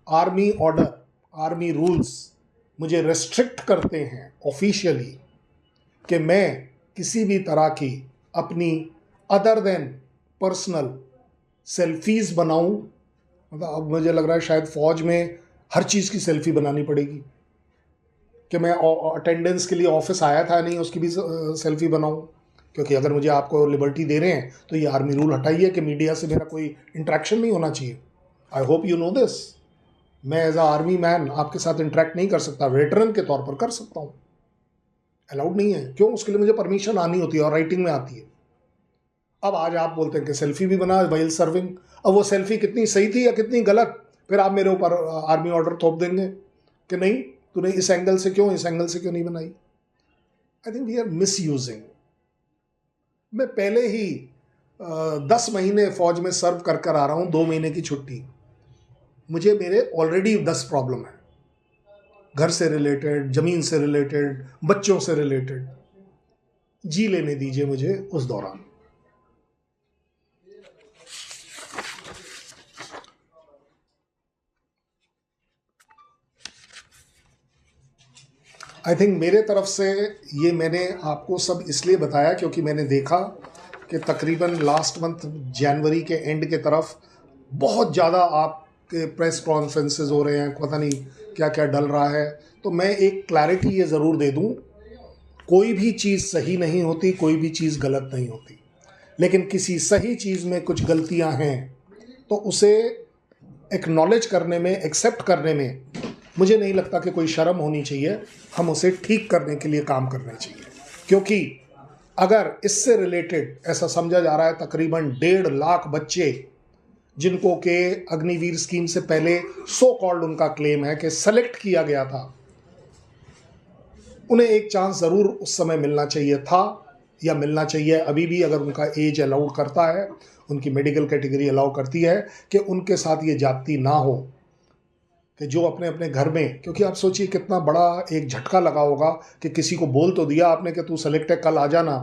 आर्मी ऑर्डर, आर्मी रूल्स मुझे रेस्ट्रिक्ट करते हैं ऑफिशियली कि मैं किसी भी तरह की अपनी अदर देन पर्सनल सेल्फीज बनाऊं। मतलब अब मुझे लग रहा है शायद फौज में हर चीज़ की सेल्फी बनानी पड़ेगी, कि मैं अटेंडेंस के लिए ऑफिस आया था नहीं उसकी भी सेल्फी बनाऊं। क्योंकि अगर मुझे आपको लिबर्टी दे रहे हैं तो ये आर्मी रूल हटाइए कि मीडिया से मेरा कोई इंटरेक्शन नहीं होना चाहिए। I hope you know this. मैं एज अ आर्मी मैन आपके साथ इंटरेक्ट नहीं कर सकता, वेटरन के तौर पर कर सकता हूँ, अलाउड नहीं है। क्यों? उसके लिए मुझे परमिशन आनी होती है और राइटिंग में आती है। अब आज आप बोलते हैं कि सेल्फी भी बना वाइल सर्विंग। अब वो सेल्फी कितनी सही थी या कितनी गलत, फिर आप मेरे ऊपर आर्मी ऑर्डर थोप देंगे कि नहीं तूने इस एंगल से क्यों, इस एंगल से क्यों नहीं बनाई। I think we are misusing. मैं पहले ही 10 महीने फौज में सर्व कर आ रहा हूँ, 2 महीने की छुट्टी। मुझे मेरे ऑलरेडी 10 प्रॉब्लम है, घर से रिलेटेड, ज़मीन से रिलेटेड, बच्चों से रिलेटेड। जी लेने दीजिए मुझे उस दौरान। आई थिंक मेरे तरफ से ये मैंने आपको सब इसलिए बताया क्योंकि मैंने देखा कि तकरीबन लास्ट मंथ जनवरी के एंड के तरफ बहुत ज़्यादा आपके प्रेस कॉन्फ्रेंसेस हो रहे हैं, पता नहीं क्या क्या डल रहा है। तो मैं एक क्लैरिटी ये ज़रूर दे दूं, कोई भी चीज़ सही नहीं होती, कोई भी चीज़ गलत नहीं होती, लेकिन किसी सही चीज़ में कुछ गलतियां हैं तो उसे एक्नॉलेज करने में, एक्सेप्ट करने में मुझे नहीं लगता कि कोई शर्म होनी चाहिए। हम उसे ठीक करने के लिए काम करने चाहिए, क्योंकि अगर इससे रिलेटेड ऐसा समझा जा रहा है तकरीबन 1.5 लाख बच्चे जिनको के अग्निवीर स्कीम से पहले सो कॉल्ड उनका क्लेम है कि सेलेक्ट किया गया था, उन्हें एक चांस ज़रूर उस समय मिलना चाहिए था या मिलना चाहिए अभी भी, अगर उनका एज अलाउड करता है, उनकी मेडिकल कैटेगरी अलाउ करती है कि उनके साथ ये जाति ना हो, कि जो अपने अपने घर में, क्योंकि आप सोचिए कितना बड़ा एक झटका लगा होगा कि किसी को बोल तो दिया आपने कि तू सेलेक्ट है, कल आ जाना,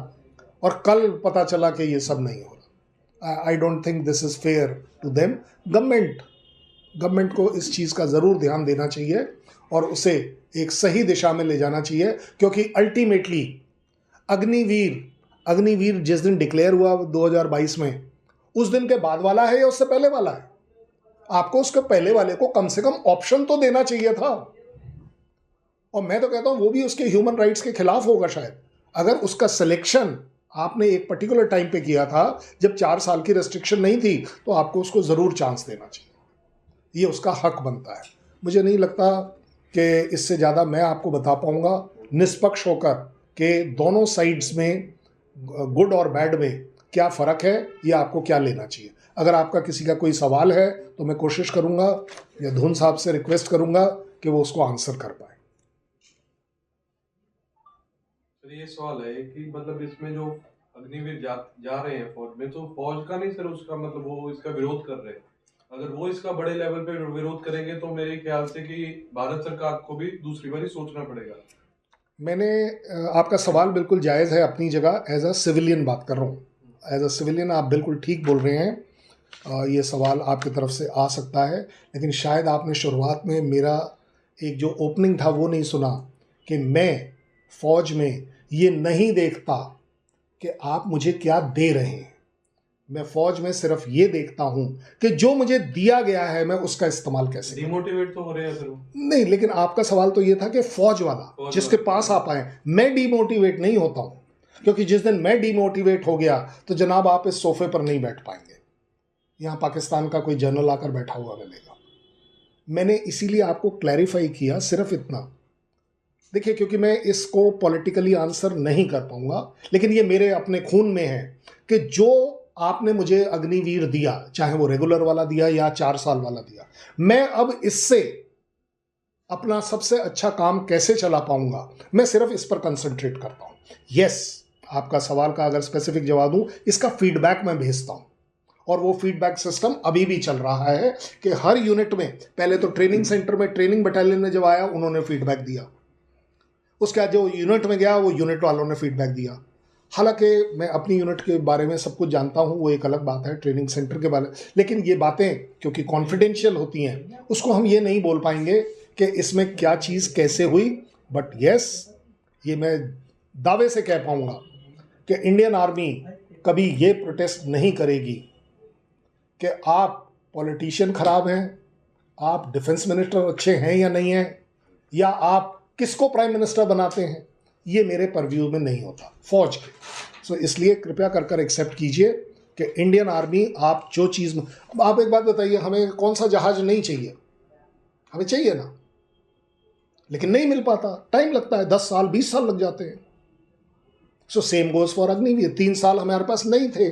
और कल पता चला कि ये सब नहीं हो रहा। I don't think this is fair to them. Government को इस चीज़ का ज़रूर ध्यान देना चाहिए और उसे एक सही दिशा में ले जाना चाहिए, क्योंकि अल्टीमेटली अग्निवीर जिस दिन डिक्लेयर हुआ 2022 में, उस दिन के बाद वाला है या उससे पहले वाला है? आपको उसके पहले वाले को कम से कम ऑप्शन तो देना चाहिए था। और मैं तो कहता हूं वो भी उसके ह्यूमन राइट्स के खिलाफ होगा शायद। अगर उसका सिलेक्शन आपने एक पर्टिकुलर टाइम पे किया था जब 4 साल की रेस्ट्रिक्शन नहीं थी, तो आपको उसको ज़रूर चांस देना चाहिए, ये उसका हक बनता है। मुझे नहीं लगता कि इससे ज़्यादा मैं आपको बता पाऊँगा निष्पक्ष होकर कि दोनों साइड्स में गुड और बैड में क्या फ़र्क है या आपको क्या लेना चाहिए। अगर आपका किसी का कोई सवाल है तो मैं कोशिश करूँगा या धुन साहब से रिक्वेस्ट करूँगा कि वो उसको आंसर कर पाए। सर ये सवाल है कि मतलब इसमें जो अग्निवीर जा रहे हैं फौज में, तो फौज का नहीं सर, उसका मतलब वो इसका विरोध कर रहे हैं। अगर वो इसका बड़े लेवल पे विरोध करेंगे तो मेरे ख्याल से कि भारत सरकार को भी दूसरी बार सोचना पड़ेगा। मैंने आपका सवाल बिल्कुल जायज़ है अपनी जगह, एज अ सिविलियन बात कर रहा हूँ। एज अ सिविलियन आप बिल्कुल ठीक बोल रहे हैं। ये सवाल आपकी तरफ से आ सकता है, लेकिन शायद आपने शुरुआत में मेरा एक जो ओपनिंग था वो नहीं सुना कि मैं फ़ौज में ये नहीं देखता कि आप मुझे क्या दे रहे हैं। मैं फ़ौज में सिर्फ ये देखता हूं कि जो मुझे दिया गया है मैं उसका इस्तेमाल कैसे करूं। डिमोटिवेट तो हो रहे हैं सर नहीं, लेकिन आपका सवाल तो ये था कि फ़ौज वाला जिसके पास आप आए। मैं डिमोटिवेट नहीं होता हूं, क्योंकि जिस दिन मैं डिमोटिवेट हो गया तो जनाब आप इस सोफे पर नहीं बैठ पाएंगे। यहाँ पाकिस्तान का कोई जनरल आकर बैठा हुआ मिलेगा। मैंने इसीलिए आपको क्लैरिफाई किया सिर्फ इतना। देखिए, क्योंकि मैं इसको पॉलिटिकली आंसर नहीं कर पाऊंगा, लेकिन ये मेरे अपने खून में है कि जो आपने मुझे अग्निवीर दिया, चाहे वो रेगुलर वाला दिया या 4 साल वाला दिया, मैं अब इससे अपना सबसे अच्छा काम कैसे चला पाऊंगा, मैं सिर्फ इस पर कंसंट्रेट करता हूं। यस, आपका सवाल का अगर स्पेसिफिक जवाब दूं, इसका फीडबैक मैं भेजता हूं, और वो फीडबैक सिस्टम अभी भी चल रहा है कि हर यूनिट में, पहले तो ट्रेनिंग सेंटर में ट्रेनिंग बटालियन में जब आया उन्होंने फीडबैक दिया, उसके बाद जो यूनिट में गया वो यूनिट वालों ने फीडबैक दिया। हालांकि मैं अपनी यूनिट के बारे में सब कुछ जानता हूँ, वो एक अलग बात है, ट्रेनिंग सेंटर के बारे में, लेकिन ये बातें क्योंकि कॉन्फिडेंशियल होती हैं उसको हम ये नहीं बोल पाएंगे कि इसमें क्या चीज़ कैसे हुई। बट यस, ये मैं दावे से कह पाऊँगा कि इंडियन आर्मी कभी ये प्रोटेस्ट नहीं करेगी कि आप पॉलिटिशियन खराब हैं, आप डिफेंस मिनिस्टर अच्छे हैं या नहीं हैं, या आप किसको प्राइम मिनिस्टर बनाते हैं। ये मेरे परव्यू में नहीं होता फौज के। सो इसलिए कृपया कर कर एक्सेप्ट कीजिए कि इंडियन आर्मी, आप जो चीज़, अब आप एक बात बताइए, हमें कौन सा जहाज नहीं चाहिए? हमें चाहिए ना, लेकिन नहीं मिल पाता, टाइम लगता है, 10 साल 20 साल लग जाते हैं। So same goes for Agniveer. 3 साल हमारे पास नहीं थे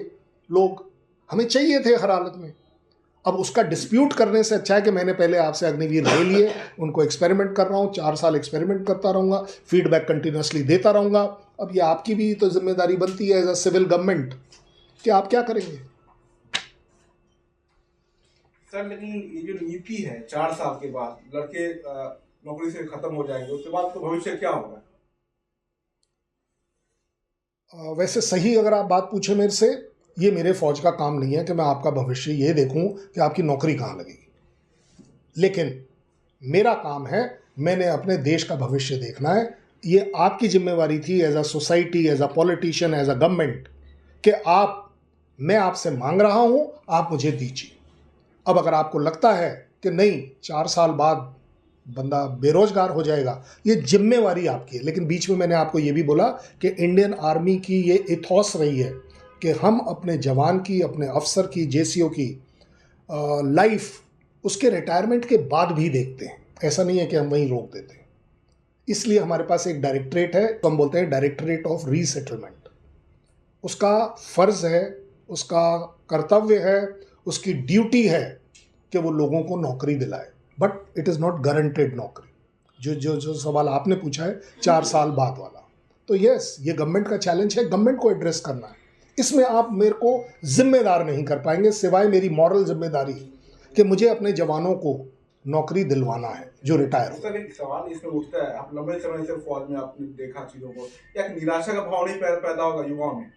लोग, हमें चाहिए थे हर हालत में। अब उसका डिस्प्यूट करने से अच्छा है कि मैंने पहले आपसे अग्निवीर ले लिए, उनको एक्सपेरिमेंट कर रहा हूँ, 4 साल एक्सपेरिमेंट करता रहूँगा, फीडबैक कंटिन्यूसली देता रहूँगा। अब ये आपकी भी तो जिम्मेदारी बनती है एज अ सिविल गवर्नमेंट कि आप क्या करेंगे। सर लेकिन ये जो नीति है 4 साल के बाद लड़के नौकरी से खत्म हो जाएंगे, उसके बाद तो भविष्य क्या होगा? वैसे सही अगर आप बात पूछे मेरे से, ये मेरे फौज का काम नहीं है कि मैं आपका भविष्य ये देखूं कि आपकी नौकरी कहाँ लगेगी, लेकिन मेरा काम है, मैंने अपने देश का भविष्य देखना है। ये आपकी जिम्मेवारी थी as a society, as a politician, as a government, कि मैं आपसे मांग रहा हूं, आप मुझे दीजिए। अब अगर आपको लगता है कि नहीं 4 साल बाद बंदा बेरोजगार हो जाएगा, ये जिम्मेवारी आपकी है। लेकिन बीच में मैंने आपको ये भी बोला कि इंडियन आर्मी की ये इथॉस रही है कि हम अपने जवान की, अपने अफसर की, जेसीओ की लाइफ उसके रिटायरमेंट के बाद भी देखते हैं। ऐसा नहीं है कि हम वहीं रोक देते हैं। इसलिए हमारे पास एक डायरेक्टरेट है, तो हम बोलते हैं डायरेक्टरेट ऑफ रीसेटलमेंट। उसका फर्ज है, उसका कर्तव्य है, उसकी ड्यूटी है कि वो लोगों को नौकरी दिलाए, but it is not guaranteed नौकरी। जो जो जो सवाल आपने पूछा है 4 साल बाद वाला, तो यस, ये गवर्नमेंट का चैलेंज है, गवर्नमेंट को एड्रेस करना है। इसमें आप मेरे को जिम्मेदार नहीं कर पाएंगे सिवाय मेरी मॉरल जिम्मेदारी कि मुझे अपने जवानों को नौकरी दिलवाना है जो रिटायर हो। सर, एक सवाल इसमें उठता है, आप लंबे समय से फौज में आपने देखा चीजों को, या एक निराशा का भाव नहीं पैदा होगा युवाओं में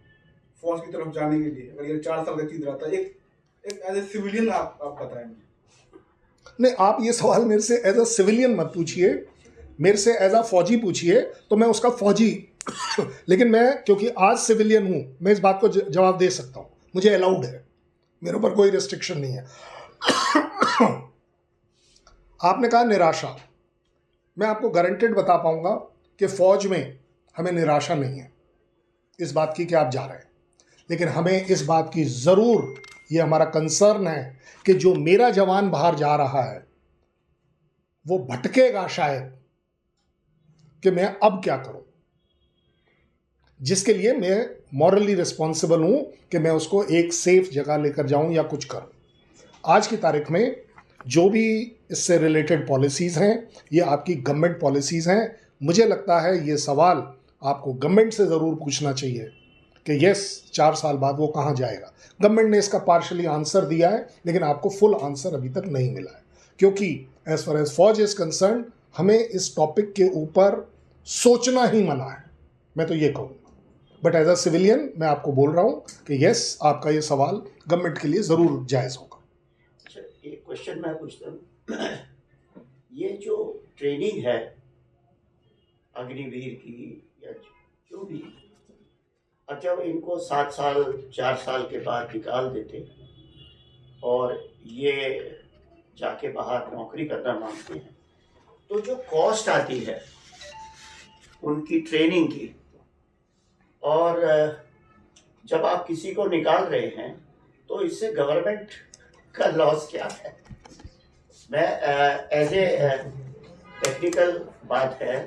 फौज की तरफ जाने के लिए, अगर ये 4 साल का चीज रहता है? एक एज ए सिविलियन आप बताएं। नहीं, आप ये सवाल मेरे से एज अ सिविलियन मत पूछिए, मेरे से एज अ फौजी पूछिए तो मैं उसका फौजी लेकिन मैं क्योंकि आज सिविलियन हूं, मैं इस बात को जवाब दे सकता हूं, मुझे अलाउड है, मेरे ऊपर कोई रिस्ट्रिक्शन नहीं है। आपने कहा निराशा, मैं आपको गारंटेड बता पाऊंगा कि फौज में हमें निराशा नहीं है इस बात की कि आप जा रहे हैं, लेकिन हमें इस बात की ज़रूर, ये हमारा कंसर्न है कि जो मेरा जवान बाहर जा रहा है वो भटकेगा शायद, कि मैं अब क्या करूं, जिसके लिए मैं मॉरली रिस्पॉन्सिबल हूं कि मैं उसको एक सेफ जगह लेकर जाऊं या कुछ करूं। आज की तारीख में जो भी इससे रिलेटेड पॉलिसीज़ हैं ये आपकी गवर्नमेंट पॉलिसीज़ हैं। मुझे लगता है ये सवाल आपको गवर्नमेंट से ज़रूर पूछना चाहिए कि यस 4 साल बाद वो कहाँ जाएगा। गवर्नमेंट ने इसका पार्शली आंसर दिया है, लेकिन आपको फुल आंसर अभी तक नहीं मिला है, क्योंकि एज फार एज फौज इज़ कंसर्न हमें इस टॉपिक के ऊपर सोचना ही मना है, मैं तो ये कहूँगा। बट एज अ सिविलियन मैं आपको बोल रहा हूँ कि यस, आपका ये सवाल गवर्नमेंट के लिए ज़रूर जायज़ होगा। अच्छा, एक क्वेश्चन मैं पूछता हूँ, ये जो ट्रेनिंग है अग्निवीर की या जो भी, और जब इनको 7 साल 4 साल के बाद निकाल देते और ये जाके बाहर नौकरी करना मांगते हैं, तो जो कॉस्ट आती है उनकी ट्रेनिंग की, और जब आप किसी को निकाल रहे हैं तो इससे गवर्नमेंट का लॉस क्या है? मैं एज ए टेक्निकल बात है,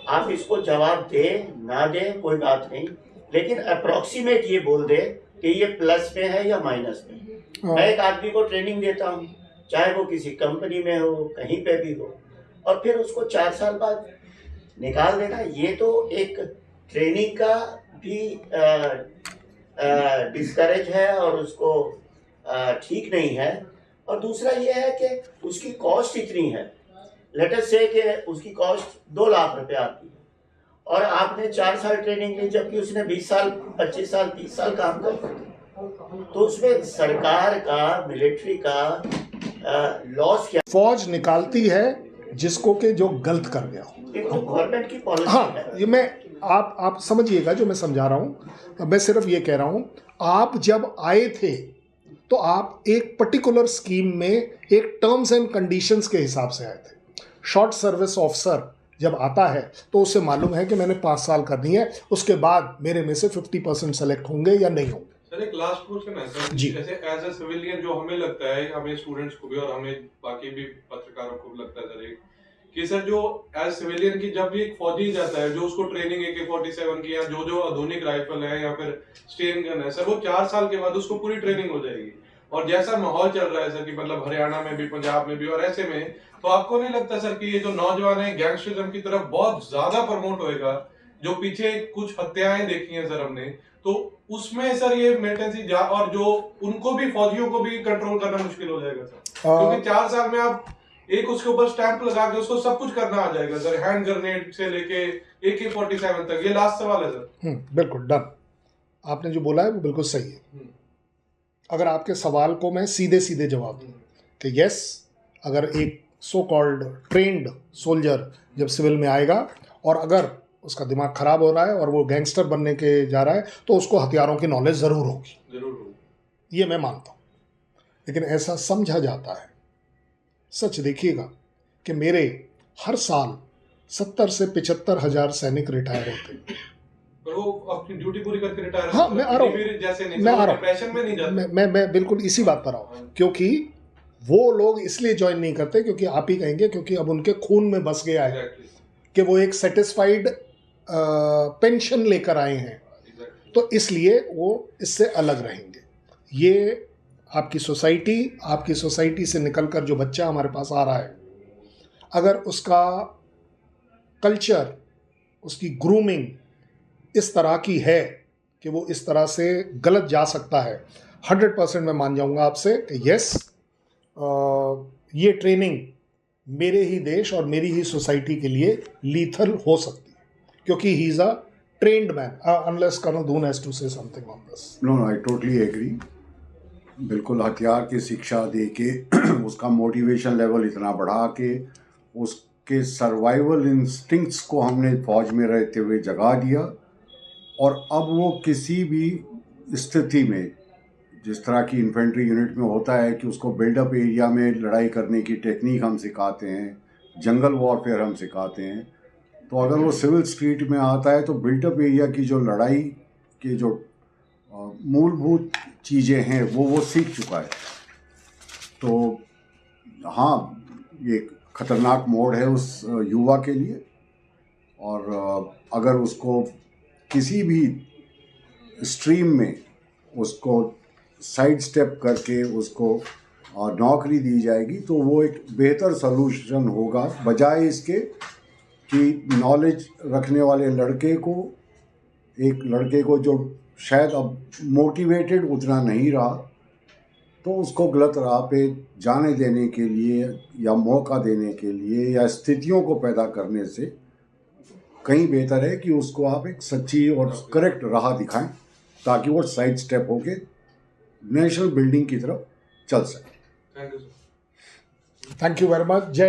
आप इसको जवाब दें ना दें कोई बात नहीं, लेकिन अप्रॉक्सीमेट ये बोल दे कि ये प्लस में है या माइनस में। मैं एक आदमी को ट्रेनिंग देता हूँ, चाहे वो किसी कंपनी में हो, कहीं पे भी हो, और फिर उसको 4 साल बाद निकाल देना, ये तो एक ट्रेनिंग का भी डिस्करेज है और उसको ठीक नहीं है। और दूसरा ये है कि उसकी कॉस्ट इतनी है, लेट अस से कि उसकी कॉस्ट 2 लाख रुपए आती है और आपने 4 साल ट्रेनिंग ली, जबकि उसने 20 साल 25 साल 30 साल काम कर, तो उसमें सरकार का, मिलिट्री का लॉस क्या? फौज निकालती है जिसको कि जो गलत कर गया हो। एक तो गवर्नमेंट की पॉलिसी हाँ, है। ये मैं आप समझिएगा जो मैं समझा रहा हूँ। मैं सिर्फ ये कह रहा हूँ, आप जब आए थे तो आप एक पर्टिकुलर स्कीम में एक टर्म्स एंड कंडीशंस के हिसाब से आए थे। शॉर्ट सर्विस ऑफिसर जब आता है तो उसे मालूम है कि मैंने 5 साल करनी है, उसके बाद मेरे में से 50% सेलेक्ट होंगे या नहीं होंगे। सर, एक लास्ट क्वेश्चन है सर, जी। जैसे एज अ सिविलियन जो हमें लगता है, हमें स्टूडेंट्स को भी और हमें बाकी भी पत्रकारों को भी लगता है सर, कि सर जो एज सिविलियन की जब भी एक फौजी जाता है, जो उसको ट्रेनिंग AK-47 की या जो आधुनिक राइफल है या फिर स्टेन गन है सर, वो 4 साल के बाद उसको पूरी ट्रेनिंग हो जाएगी। और जैसा माहौल चल रहा है सर कि मतलब हरियाणा में भी, पंजाब में भी, और ऐसे में तो आपको नहीं लगता सर कि ये जो नौजवान है गैंगस्टरिज्म की तरफ बहुत ज्यादा प्रमोट होएगा? जो पीछे कुछ हत्याएं देखी हैं सर हमने, तो उसमें सर ये मिलिटेंसी जा, और जो उनको भी, फौजियों को भी कंट्रोल करना मुश्किल हो जाएगा सर, क्योंकि 4 साल में आप एक उसके ऊपर स्टैंप लगा के उसको सब कुछ करना आ जाएगा सर, हैंड ग्रेनेड से लेके AK-47 तक। ये लास्ट सवाल है सर। बिल्कुल डन, आपने जो बोला है वो बिल्कुल सही है। अगर आपके सवाल को मैं सीधे सीधे जवाब दूं कि यस, अगर एक सो कॉल्ड ट्रेंड सोल्जर जब सिविल में आएगा और अगर उसका दिमाग खराब हो रहा है और वो गैंगस्टर बनने के जा रहा है तो उसको हथियारों की नॉलेज ज़रूर होगी, ये मैं मानता हूँ। लेकिन ऐसा समझा जाता है, सच देखिएगा कि मेरे हर साल 70 से 75 हज़ार सैनिक रिटायर होते हैं। पर वो अपनी ड्यूटी पूरी करके रिटायर, हाँ, मैं आ रहा हूँ, जैसे नहीं, मैं आ रहा डिप्रेशन में नहीं जाते। मैं बिल्कुल इसी बात पर आऊँ, क्योंकि वो लोग इसलिए ज्वाइन नहीं करते क्योंकि आप ही कहेंगे क्योंकि अब उनके खून में बस गया है कि वो एक सेटिस्फाइड पेंशन लेकर आए हैं, तो इसलिए वो इससे अलग रहेंगे। ये आपकी सोसाइटी से निकलकर जो बच्चा हमारे पास आ रहा है, अगर उसका कल्चर, उसकी ग्रूमिंग इस तरह की है कि वो इस तरह से गलत जा सकता है, 100% मैं मान जाऊंगा आपसे कि यस, ये ट्रेनिंग मेरे ही देश और मेरी ही सोसाइटी के लिए लीथल हो सकती है, क्योंकि he is a trained man, unless colonel Dhoon has to say something on this. No, I totally agree. बिल्कुल हथियार की शिक्षा दे के उसका मोटिवेशन लेवल इतना बढ़ा के उसके सर्वाइवल इंस्टिंक्ट्स को हमने फौज में रहते हुए जगा दिया, और अब वो किसी भी स्थिति में, जिस तरह की इन्फेंट्री यूनिट में होता है कि उसको बिल्डअप एरिया में लड़ाई करने की टेक्निक हम सिखाते हैं, जंगल वॉरफेयर हम सिखाते हैं, तो अगर वो सिविल स्ट्रीट में आता है तो बिल्टअप एरिया की जो लड़ाई के जो मूलभूत चीज़ें हैं वो सीख चुका है। तो हाँ, ये खतरनाक मोड़ है उस युवा के लिए, और अगर उसको किसी भी स्ट्रीम में उसको साइड स्टेप करके उसको नौकरी दी जाएगी तो वो एक बेहतर सलूशन होगा, बजाय इसके कि नॉलेज रखने वाले लड़के को जो शायद अब मोटिवेटेड उतना नहीं रहा, तो उसको गलत राह पे जाने देने के लिए या मौका देने के लिए या स्थितियों को पैदा करने से कहीं बेहतर है कि उसको आप एक सच्ची और करेक्ट राह दिखाएं, ताकि वो साइड स्टेप होके नेशनल बिल्डिंग की तरफ चल सके। Thank you sir. Thank you very much. जय